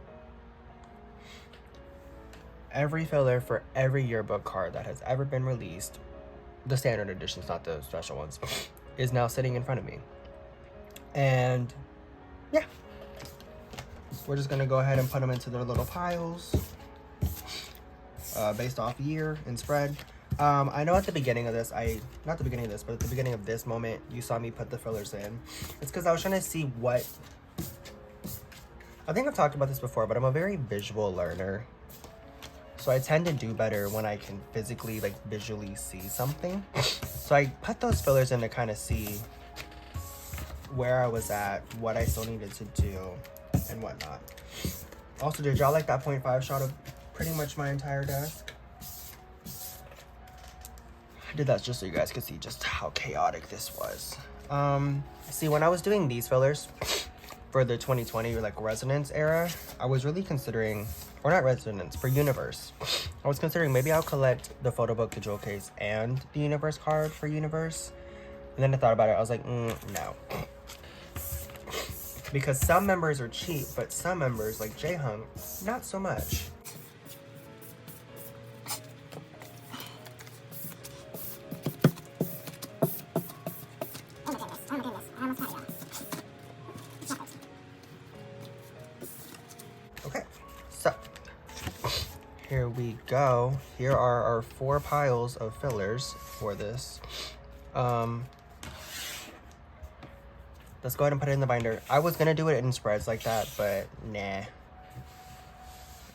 Every filler for every yearbook card that has ever been released, the standard editions, not the special ones, is now sitting in front of me. And yeah. We're just gonna go ahead and put them into their little piles. Based off year and spread. I know at the beginning of this, not the beginning of this, but at the beginning of this moment, you saw me put the fillers in. It's because I was trying to see what, I think I've talked about this before, but I'm a very visual learner. So I tend to do better when I can physically, like, visually see something. So I put those fillers in to kind of see where I was at, what I still needed to do, and whatnot. Also, did y'all like that 0.5 shot of pretty much my entire desk? I did that just so you guys could see just how chaotic this was. See, when I was doing these fillers for the 2020 like resonance era, I was really considering, or not resonance, for universe. I was considering maybe I'll collect the photo book, the jewel case, and the universe card for universe. And then I thought about it. I was like, no. Because some members are cheap, but some members, like Jae-hung, not so much. Okay, so we go. Here are our 4 piles of fillers for this. Let's go ahead and put it in the binder. I was gonna do it in spreads like that, but nah.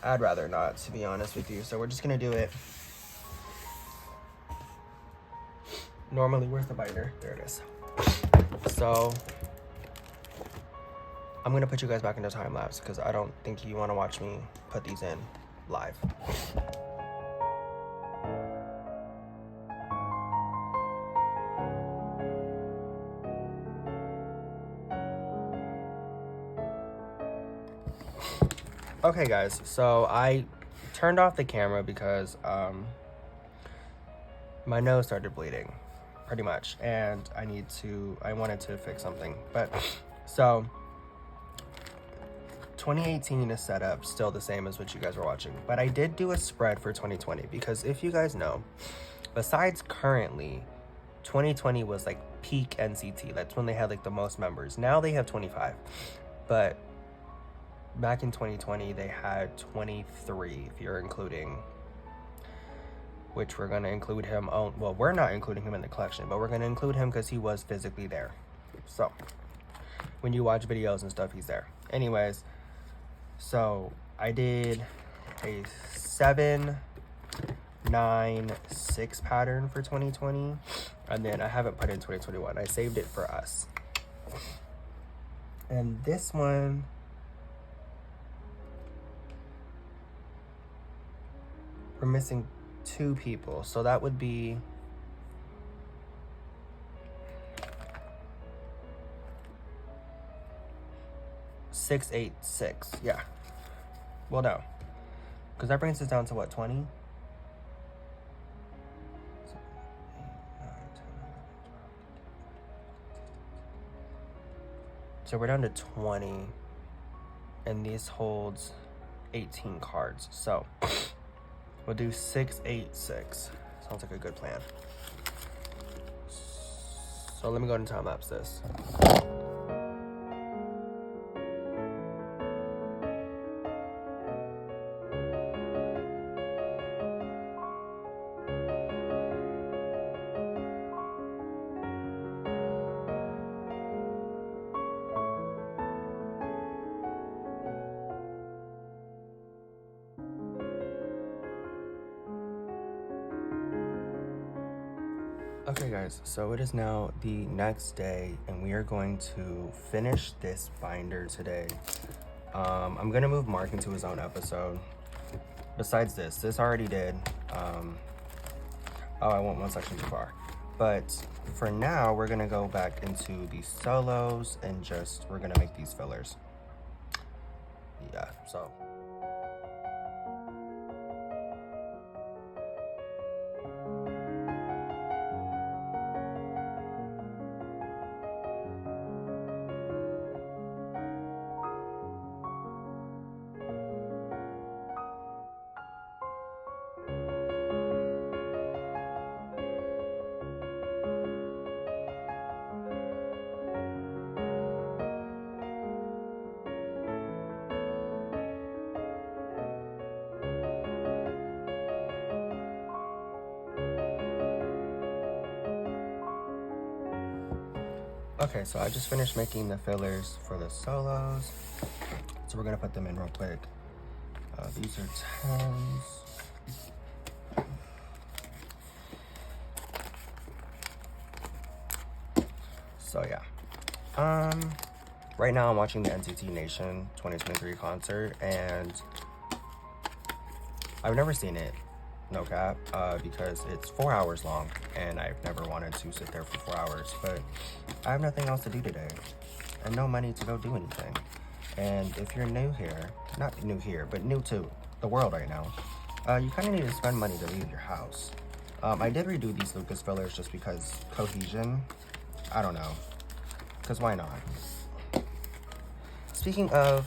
I'd rather not, to be honest with you. So we're just gonna do it. Normally, where's the binder? There it is. So I'm gonna put you guys back into time lapse because I don't think you wanna watch me put these in live. Okay guys, so I turned off the camera because my nose started bleeding pretty much, and I wanted to fix something. But so 2018 is set up still the same as what you guys were watching, but I did do a spread for 2020 because if you guys know, besides currently, 2020 was like peak NCT. That's when they had like the most members. Now they have 25, but back in 2020 they had 23 if you're including, which we're going to include him on. Well, we're not including him in the collection, but we're going to include him because he was physically there. So when you watch videos and stuff, he's there. Anyways, so I did a 7, 9, 6 pattern for 2020, and then I haven't put in 2021. I saved it for us. And this one, we're missing 2 people, so that would be six, 8, 6. Yeah. Well, no, because that brings us down to what, 20? So we're down to 20, and this holds 18 cards. So we'll do 6, 8, 6. Sounds like a good plan. So let me go ahead and time lapse this. Okay guys, so it is now the next day and we are going to finish this binder today. I'm gonna move Mark into his own episode. Besides this already did. Oh, I went one section too far. But for now, we're gonna go back into the solos and we're gonna make these fillers. Yeah, so. Okay, so I just finished making the fillers for the solos. So we're gonna put them in real quick. These are 10s. So yeah. Right now I'm watching the NCT Nation 2023 concert and I've never seen it, no cap, because it's 4 hours long and I've never wanted to sit there for 4 hours, but I have nothing else to do today and no money to go do anything. And if you're new here, not new here, but new to the world right now, you kind of need to spend money to leave your house. I did redo these Lucas fillers just because cohesion, I don't know, because why not? Speaking of,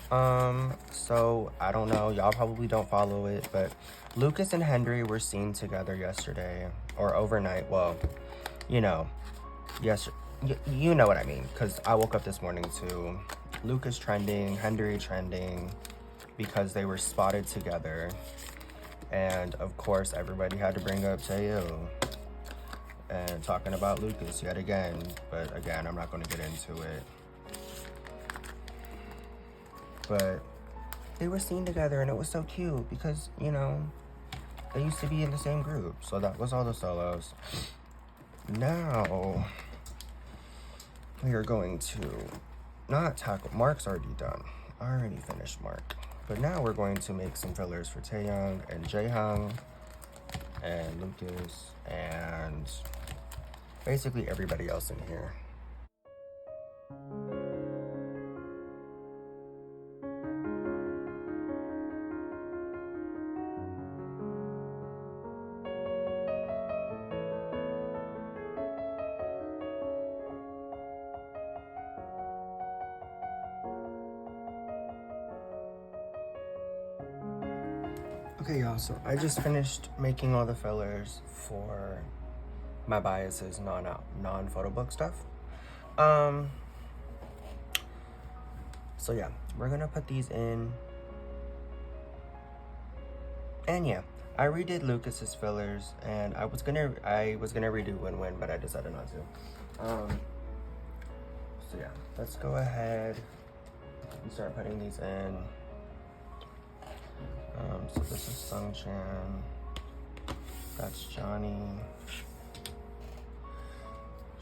so I don't know, y'all probably don't follow it, but Lucas and Henry were seen together yesterday, or overnight, well, you know, you know what I mean, because I woke up this morning to Lucas trending, Henry trending, because they were spotted together, And of course, everybody had to bring up Tayo and talking about Lucas yet again. But again, I'm not going to get into it. But they were seen together and it was so cute because, you know, they used to be in the same group. So that was all the solos. Now, we are going to not tackle, Mark's already done. I already finished Mark. But now we're going to make some fillers for Taeyoung and Jaehyung and Lucas and basically everybody else in here. Okay, y'all, so I just finished making all the fillers for my biases non-photo book stuff. So yeah, we're gonna put these in. And yeah, I redid Lucas's fillers and I was gonna redo Win-Win, but I decided not to. So yeah, let's go ahead and start putting these in. So this is Sungchan, that's Johnny,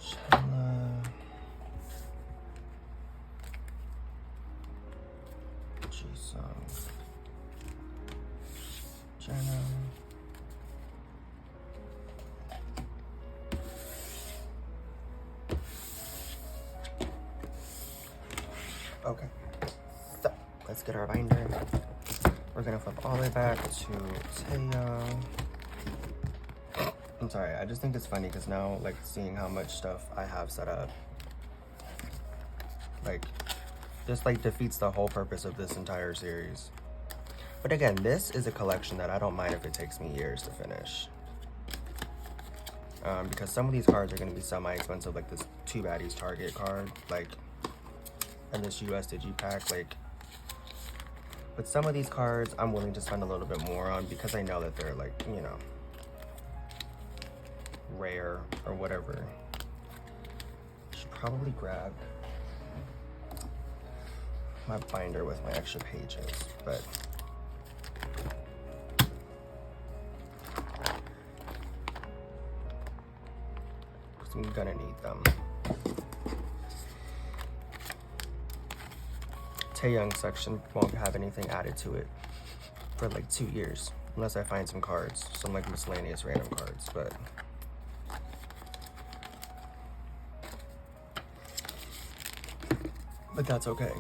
Shanla, Jisung, Jenna, okay, so let's get our binder. We're gonna flip all the way back to Taeyoung. I'm sorry, I just think it's funny because now, like, seeing how much stuff I have set up, like, this, like, defeats the whole purpose of this entire series. But again, this is a collection that I don't mind if it takes me years to finish. Because some of these cards are gonna be semi-expensive, like this Two Baddies Target card, like, and this US Digipack, like, but some of these cards I'm willing to spend a little bit more on because I know that they're, like, you know, rare or whatever. Should probably grab my binder with my extra pages, but because I'm gonna need them. Taeyoung section won't have anything added to it for like 2 years, unless I find some cards, some like miscellaneous random cards, but that's okay.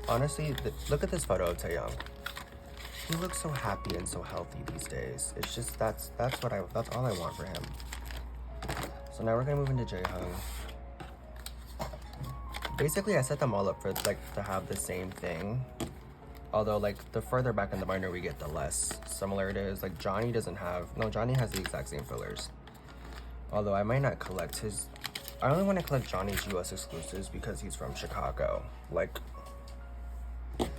Honestly, look at this photo of Taeyoung. He looks so happy and so healthy these days. It's just that's all I want for him. So now we're gonna move into Jaehyung. Basically, I set them all up for like to have the same thing. Although, like, the further back in the binder we get, the less similar it is. Like, Johnny doesn't have, no, Johnny has the exact same fillers. Although I might not collect his, I only want to collect Johnny's US exclusives because he's from Chicago. Like, it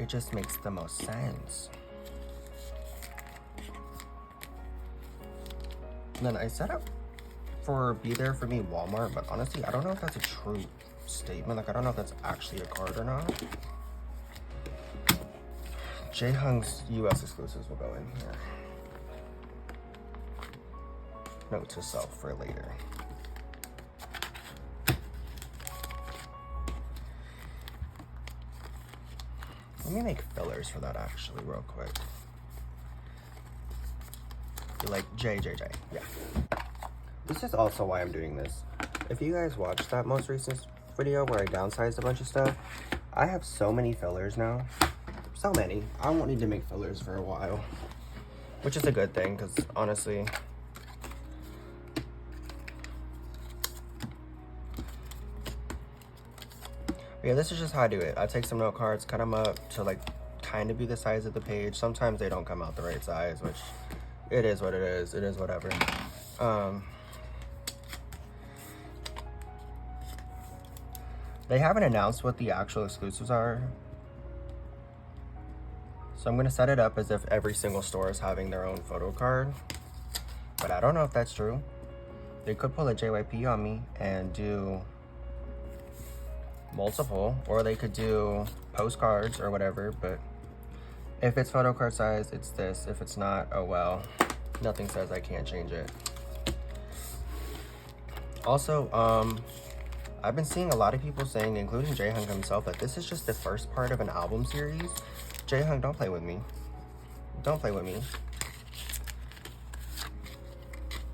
just makes the most sense. And then I set up for Be There For Me Walmart, but honestly, I don't know if that's a true statement. Like, I don't know if that's actually a card or not. Jaehyung's US exclusives will go in here. Note to self for later. Let me make fillers for that actually real quick. You like JJJ, yeah. This is also why I'm doing this. If you guys watched that most recent video where I downsized a bunch of stuff, I have so many fillers now. So many. I won't need to make fillers for a while. Which is a good thing, because honestly, yeah, this is just how I do it. I take some note cards, cut them up to like kind of be the size of the page. Sometimes they don't come out the right size, which it is what it is. It is whatever. They haven't announced what the actual exclusives are So I'm gonna set it up as if every single store is having their own photo card, but I don't know if that's true. They could pull a JYP on me and do multiple, or they could do postcards or whatever, but if it's photo card size, it's this. If it's not, oh well. Nothing says I can't change it. Also, I've been seeing a lot of people saying, including Jaehyung himself, that this is just the first part of an album series. Jaehyung, don't play with me. Don't play with me.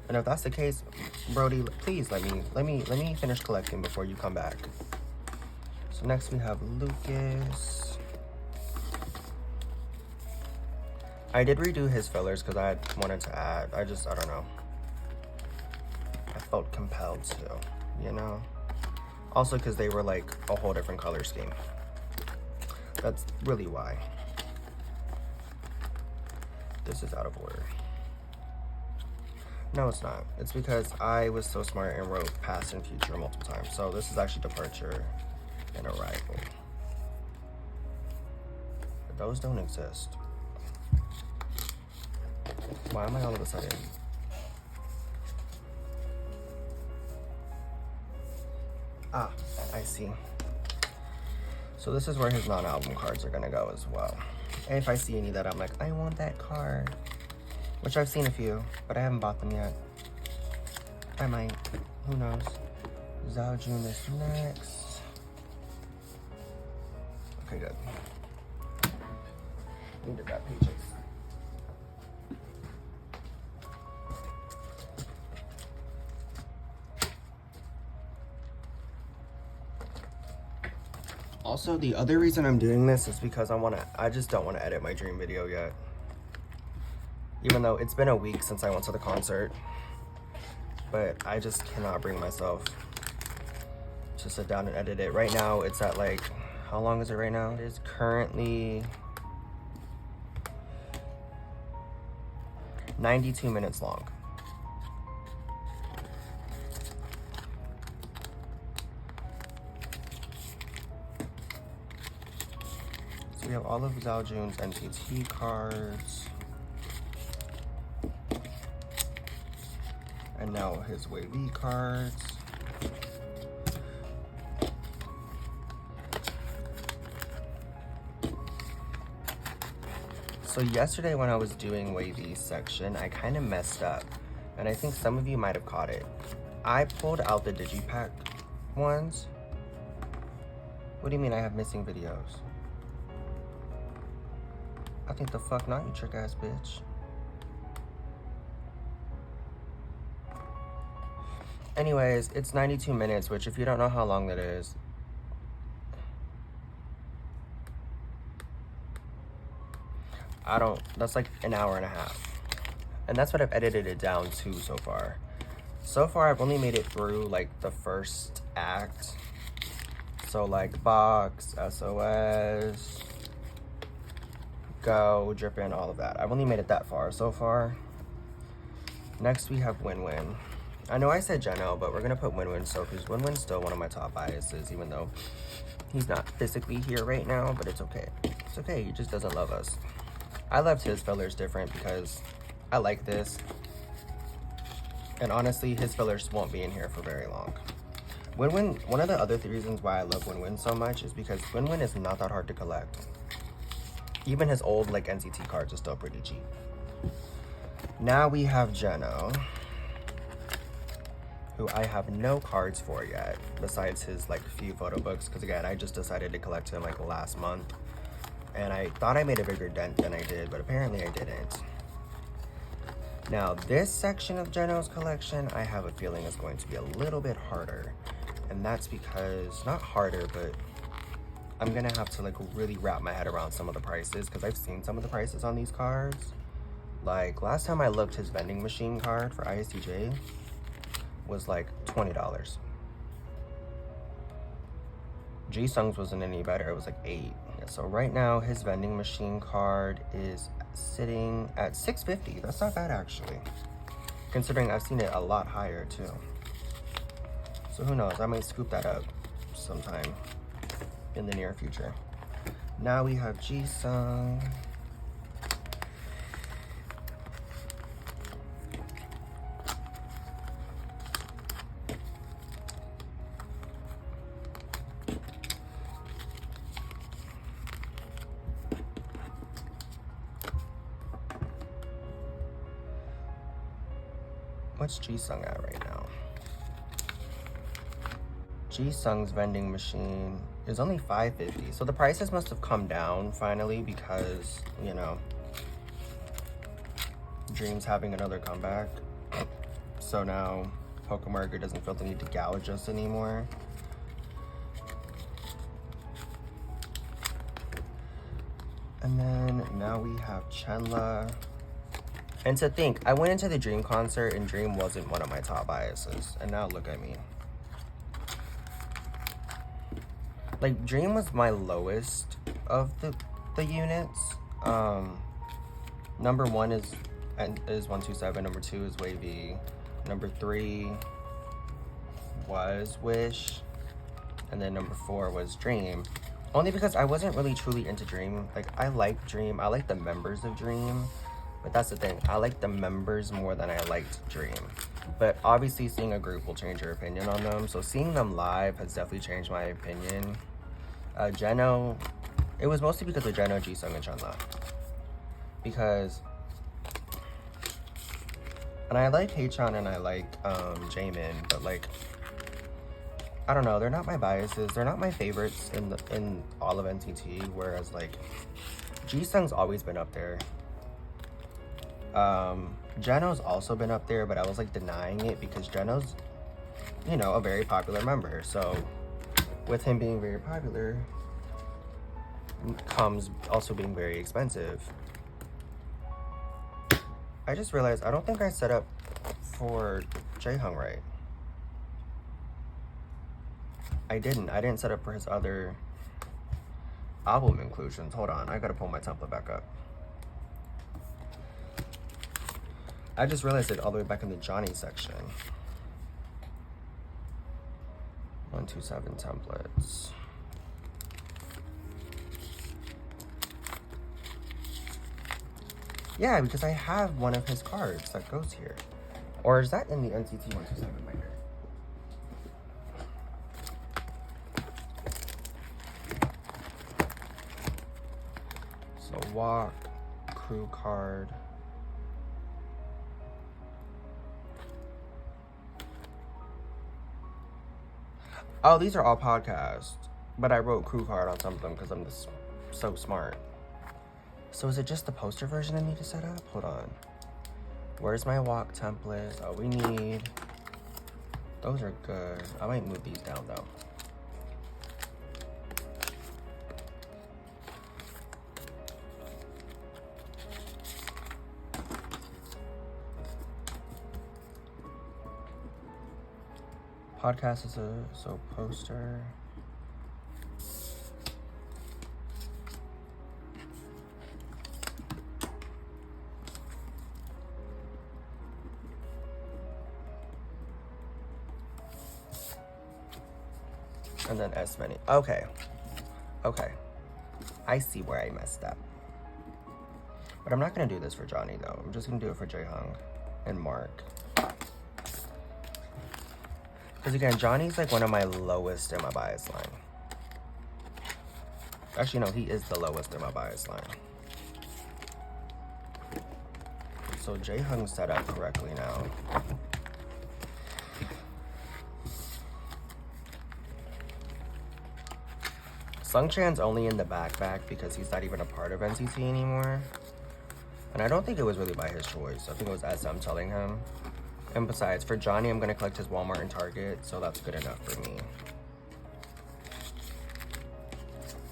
And if that's the case, Brody, please let me finish collecting before you come back. So next we have Lucas. I did redo his fillers because I wanted to add. I don't know. I felt compelled to, you know? Also because they were like a whole different color scheme. That's really why. This is out of order. No, it's not. It's because I was so smart and wrote past and future multiple times. So this is actually departure and arrival. But those don't exist. Why am I all of a sudden? Ah, I see. So this is where his non-album cards are gonna go as well. And if I see any that I'm like, I want that card, which I've seen a few, but I haven't bought them yet. I might, who knows. Zaojun is next. Okay, good. Needed that paycheck. Also, the other reason I'm doing this is because I just don't want to edit my dream video yet. Even though it's been a week since I went to the concert. But I just cannot bring myself to sit down and edit it. Right now, it's at like, how long is it right now? It is currently 92 minutes long. So we have all of Zaojun's NCT cards. And now his wavy cards. So yesterday when I was doing wavy section, I kind of messed up. And I think some of you might have caught it. I pulled out the digipack ones. What do you mean I have missing videos? I think the fuck not, you trick ass bitch. Anyways, it's 92 minutes, which if you don't know how long that is, that's like an hour and a half. And that's what I've edited it down to so far. So far, I've only made it through like the first act. So like Box, SOS, Go, Drip In, all of that. I've only made it that far so far. Next we have Win Win. I know I said Jeno, but we're gonna put Win Win so because Win Win's still one of my top biases, even though he's not physically here right now, but it's okay. It's okay, he just doesn't love us. I left his fillers different because I like this. And honestly, his fillers won't be in here for very long. Win Win, one of the other reasons why I love Win Win so much is because Win Win is not that hard to collect. Even his old like NCT cards are still pretty cheap. Now we have Jeno, who I have no cards for yet, besides his like few photo books, because again, I just decided to collect him like last month. And I thought I made a bigger dent than I did, but apparently I didn't. Now, this section of Jeno's collection, I have a feeling is going to be a little bit harder. And that's because, not harder, but I'm gonna have to like really wrap my head around some of the prices, because I've seen some of the prices on these cards. Like, last time I looked, his vending machine card for ISTJ was like $20. Jisung's wasn't any better, it was like $8. Yeah, so right now his vending machine card is sitting at $6.50. That's not bad actually, considering I've seen it a lot higher too. So who knows, I might scoop that up sometime in the near future. Now we have Jisung. What's Jisung at right now? Jisung's vending machine is only $5.50. So the prices must have come down finally because, you know, Dream's having another comeback. So now Pokemarket doesn't feel the need to gouge us anymore. And then now we have Chenla. And to think, I went into the Dream concert and Dream wasn't one of my top biases. And now look at me. Like, Dream was my lowest of the units. Number 1 is 127. Number 2 is Wavy. Number 3 was Wish. And then number 4 was Dream. Only because I wasn't really truly into Dream. Like, I like Dream. I like the members of Dream. But that's the thing. I like the members more than I liked Dream. But obviously, seeing a group will change your opinion on them. So seeing them live has definitely changed my opinion. Jeno, it was mostly because of Jeno, Jisung, and Chenla. Because, and I like Haechan and I like Jaemin, but like, I don't know, they're not my biases. They're not my favorites in all of NCT. Whereas like, Jisung's always been up there. Jeno's also been up there, but I was like denying it because Jeno's, you know, a very popular member. So with him being very popular comes also being very expensive. I just realized I don't think I set up for Jaehyung right. I didn't set up for his other album inclusions. Hold on, I gotta pull my template back up. I just realized it all the way back in the Johnny section. 127 templates. Yeah, because I have one of his cards that goes here. Or is that in the NCT 127 binder? So walk, crew card. Oh, these are all podcasts, but I wrote crew card on some of them because I'm just so smart. So is it just the poster version I need to set up? Hold on. Where's my walk template? Oh, we need... Those are good. I might move these down though. Podcast is so poster. And then S many. Okay. Okay. I see where I messed up. But I'm not gonna do this for Johnny though. I'm just gonna do it for Jaehyung and Mark. Because again, Johnny's like one of my lowest in my bias line. Actually, no, he is the lowest in my bias line. So Jaehyung's set up correctly now. Sungchan's only in the backpack because he's not even a part of NCT anymore. And I don't think it was really by his choice. I think it was SM telling him. And besides, for Johnny, I'm gonna collect his Walmart and Target, so that's good enough for me.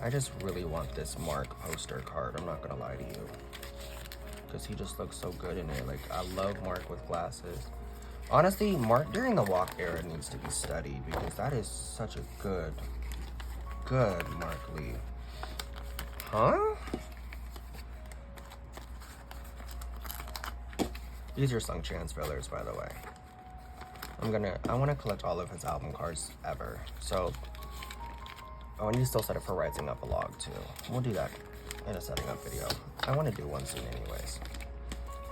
I just really want this Mark poster card, I'm not gonna lie to you. Because he just looks so good in it. Like, I love Mark with glasses. Honestly, Mark during the walk era needs to be studied because that is such a good Mark Lee. Huh? These are Sungchan's fillers, by the way. I want to collect all of his album cards ever. So, oh, and you still set it for Rising Up a log too. We'll do that in a setting up video. I want to do one soon anyways.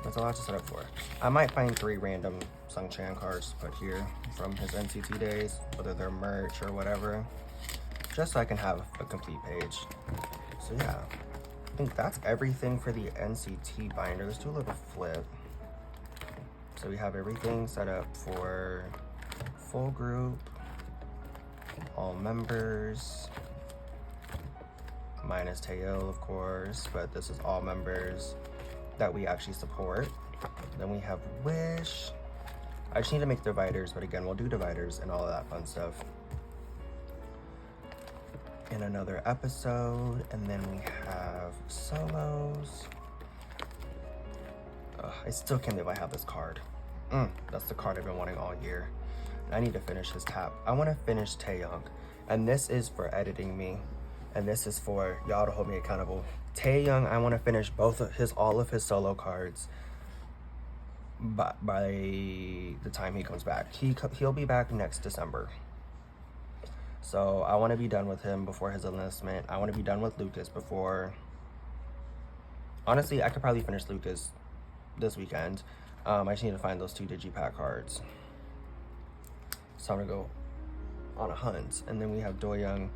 That's a lot to set up for. I might find 3 random Sungchan cards to put here from his NCT days, whether they're merch or whatever, just so I can have a complete page. So yeah, I think that's everything for the NCT binder. Let's do a little flip. So we have everything set up for full group, all members, minus Teo, of course, but this is all members that we actually support. Then we have Wish. I just need to make dividers, but again, we'll do dividers and all of that fun stuff in another episode. And then we have solos. I still can't believe I have this card. That's the card I've been wanting all year. I need to finish his tap. I want to finish Taeyoung, and this is for editing me, and this is for y'all to hold me accountable. Taeyoung, I want to finish all of his solo cards by the time he comes back. He'll be back next December. So I want to be done with him before his enlistment. I want to be done with Lucas before. Honestly, I could probably finish Lucas this weekend. I just need to find those 2 digipack cards. So I'm gonna go on a hunt. And then we have Doyoung.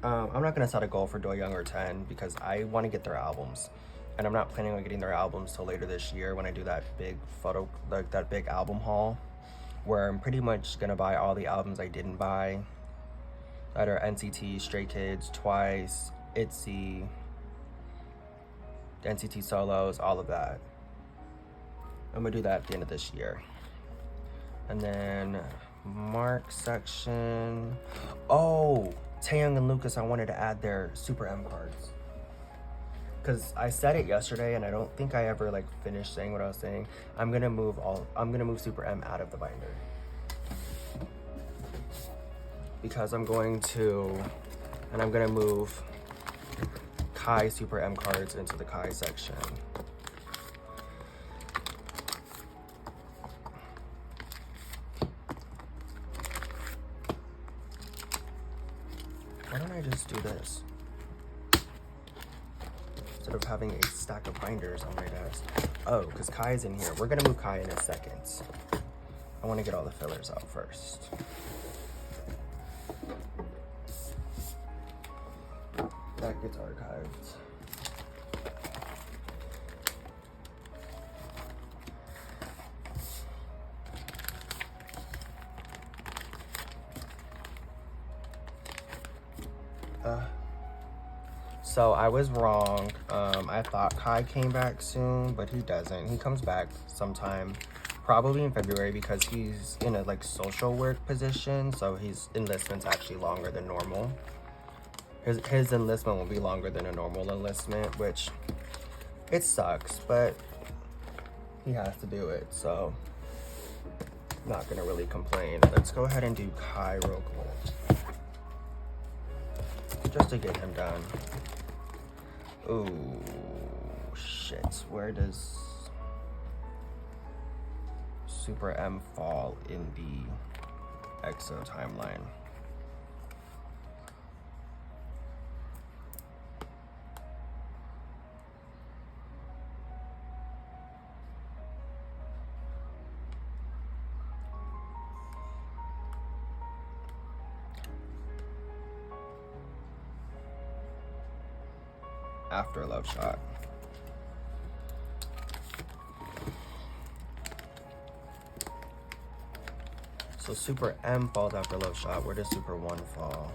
I'm not gonna set a goal for Doyoung or 10 because I want to get their albums, and I'm not planning on getting their albums till later this year when I do that big that big album haul, where I'm pretty much gonna buy all the albums I didn't buy that are NCT, Stray Kids, Twice, ITZY, NCT solos, all of that. I'm gonna do that at the end of this year. And then Mark section. Oh, Taeyoung and Lucas, I wanted to add their Super M cards. Because I said it yesterday and I don't think I ever like finished saying what I was saying. I'm gonna move Super M out of the binder. Because I'm going to move Kai Super M cards into the Kai section. Why don't I just do this? Instead of having a stack of binders on my desk. Oh, because Kai is in here. We're gonna move Kai in a second. I wanna get all the fillers out first. That gets archived. So I was wrong. I thought Kai came back soon, but he doesn't. He comes back sometime, probably in February, because he's in a like social work position, so his enlistment's actually longer than normal. His enlistment will be longer than a normal enlistment, which it sucks, but he has to do it, so not gonna really complain. Let's go ahead and do Kai real quick, just to get him done. Ooh, shit. Where does Super M fall in the EXO timeline? After Love Shot. So Super M falls after Love Shot. Where does Super 1 fall?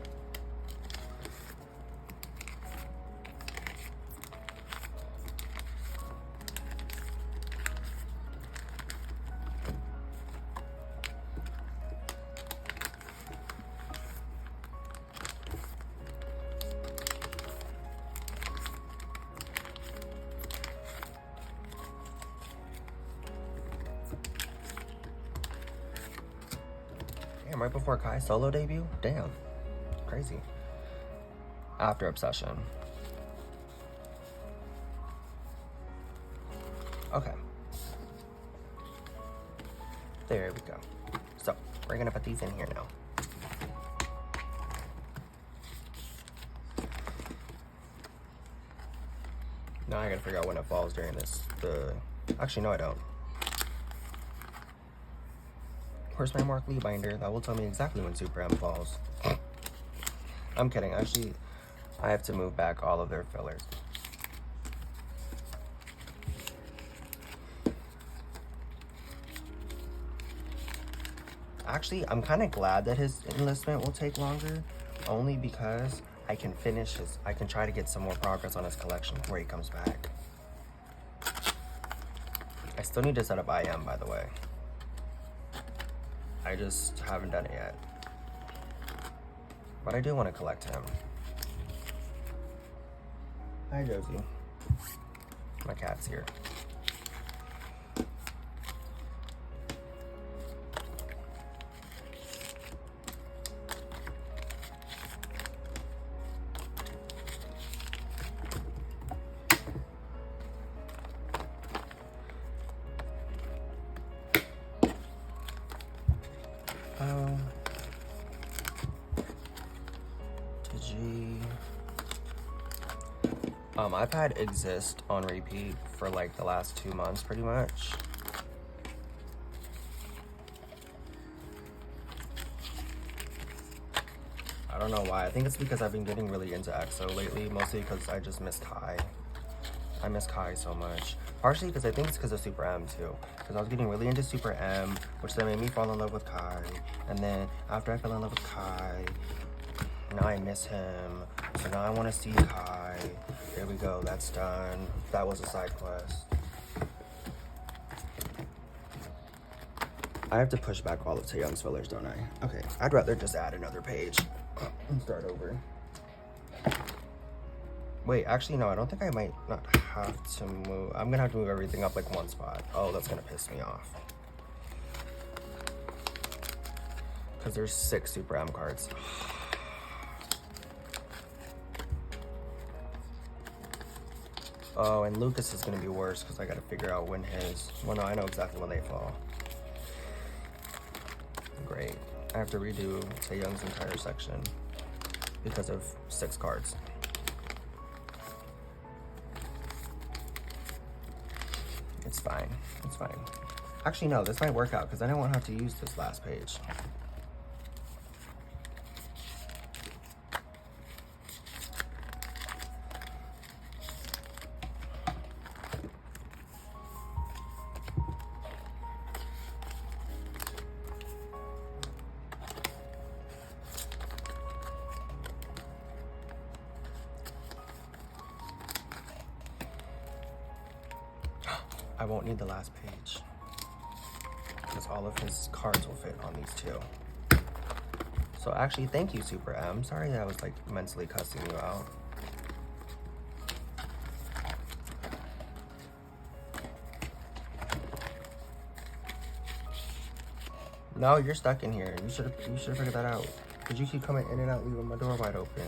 Damn, right before Kai's solo debut? Damn. Crazy. After Obsession. Okay. There we go. So, we're gonna put these in here now. Now I gotta figure out when it falls during this. Actually, no, I don't. Where's my Mark Lee binder? That will tell me exactly when Super M falls. I'm kidding. Actually, I have to move back all of their fillers. Actually, I'm kind of glad that his enlistment will take longer, only because I can try to get some more progress on his collection before he comes back. I still need to set up IM, by the way. I just haven't done it yet. But I do want to collect him. Hi, Josie. My cat's here. I've had Exist on repeat for like the last 2 months pretty much. I don't know why. I think it's because I've been getting really into EXO lately, mostly because I just miss Kai. I miss Kai so much. Partially because I think it's because of Super M too. Because I was getting really into Super M, which then made me fall in love with Kai. And then after I fell in love with Kai, now I miss him. So now I want to see Kai. There we go, that's done. That was a side quest. I have to push back all of Taeyoung's fillers, don't I? Okay, I'd rather just add another page and start over. Wait, actually no, I don't think I might not have to move. I'm gonna have to move everything up like one spot. Oh, that's gonna piss me off. Because there's 6 Super M cards. Oh, and Lucas is gonna be worse because I gotta figure out when his, well no, I know exactly when they fall. Great. I have to redo Taeyoung's entire section because of 6 cards. It's fine, it's fine. Actually no, this might work out because then I won't have to use this last page. I won't need the last page because all of his cards will fit on these 2. So actually, thank you, Super M. Sorry that I was like mentally cussing you out. No, you're stuck in here. You should have figured that out. Because you keep coming in and out, leaving my door wide open.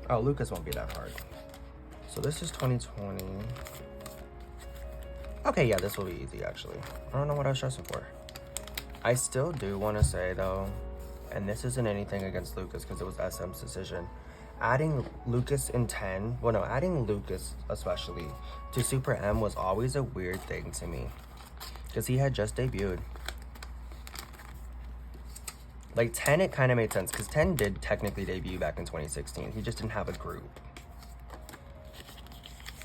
Oh, Lucas won't be that hard. So this is 2020. Okay, yeah, this will be easy, actually. I don't know what I was stressing for. I still do want to say, though, and this isn't anything against Lucas because it was SM's decision. Adding Lucas in 10, well, no, adding Lucas especially to Super M was always a weird thing to me because he had just debuted. Like 10, it kind of made sense because 10 did technically debut back in 2016. He just didn't have a group.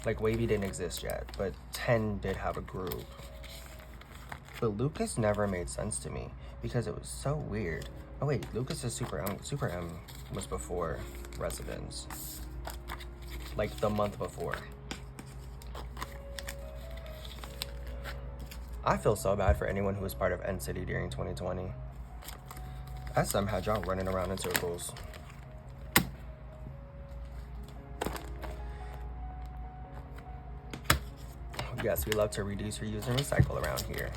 Like Wavy didn't exist yet, but 10 did have a group. But Lucas never made sense to me because it was so weird. Oh wait, Lucas's Super M was before Residence. Like the month before. I feel so bad for anyone who was part of NCT during 2020. SM had y'all running around in circles. Yes, we love to reduce, reuse, and recycle around here.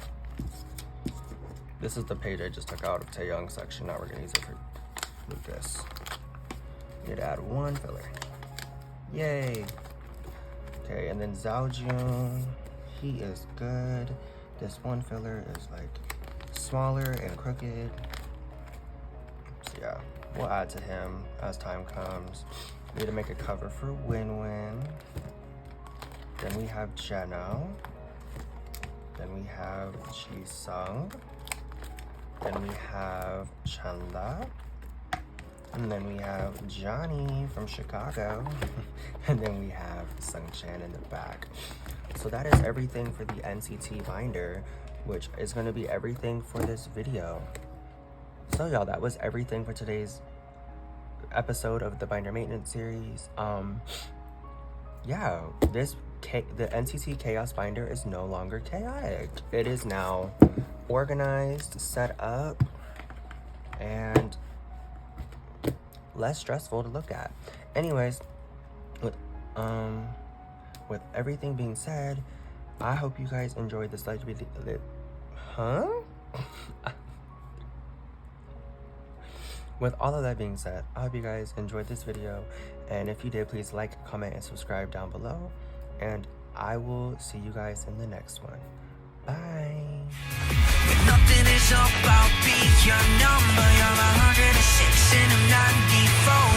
This is the page I just took out of Taeyoung's section. Now we're gonna use it for Lucas. Need to add 1 filler. Yay! Okay, and then Zaojun, he is good. This 1 filler is like smaller and crooked. Yeah, we'll add to him as time comes. Need to make a cover for Win-Win. Then we have Jeno. Then we have Jisung. Then we have Chanda. And then we have Johnny from Chicago. And then we have Sungchan in the back. So that is everything for the NCT binder, which is going to be everything for this video. So y'all, that was everything for today's episode of the binder maintenance series. Yeah, the NCT Chaos binder is no longer chaotic. It is now organized, set up, and less stressful to look at. Anyways, with everything being said, I hope you guys enjoyed this light video. With all of that being said, I hope you guys enjoyed this video, and if you did, please like, comment, and subscribe down below, and I will see you guys in the next one. Bye. Nothing is about being your number. You're 106 and I'm 94.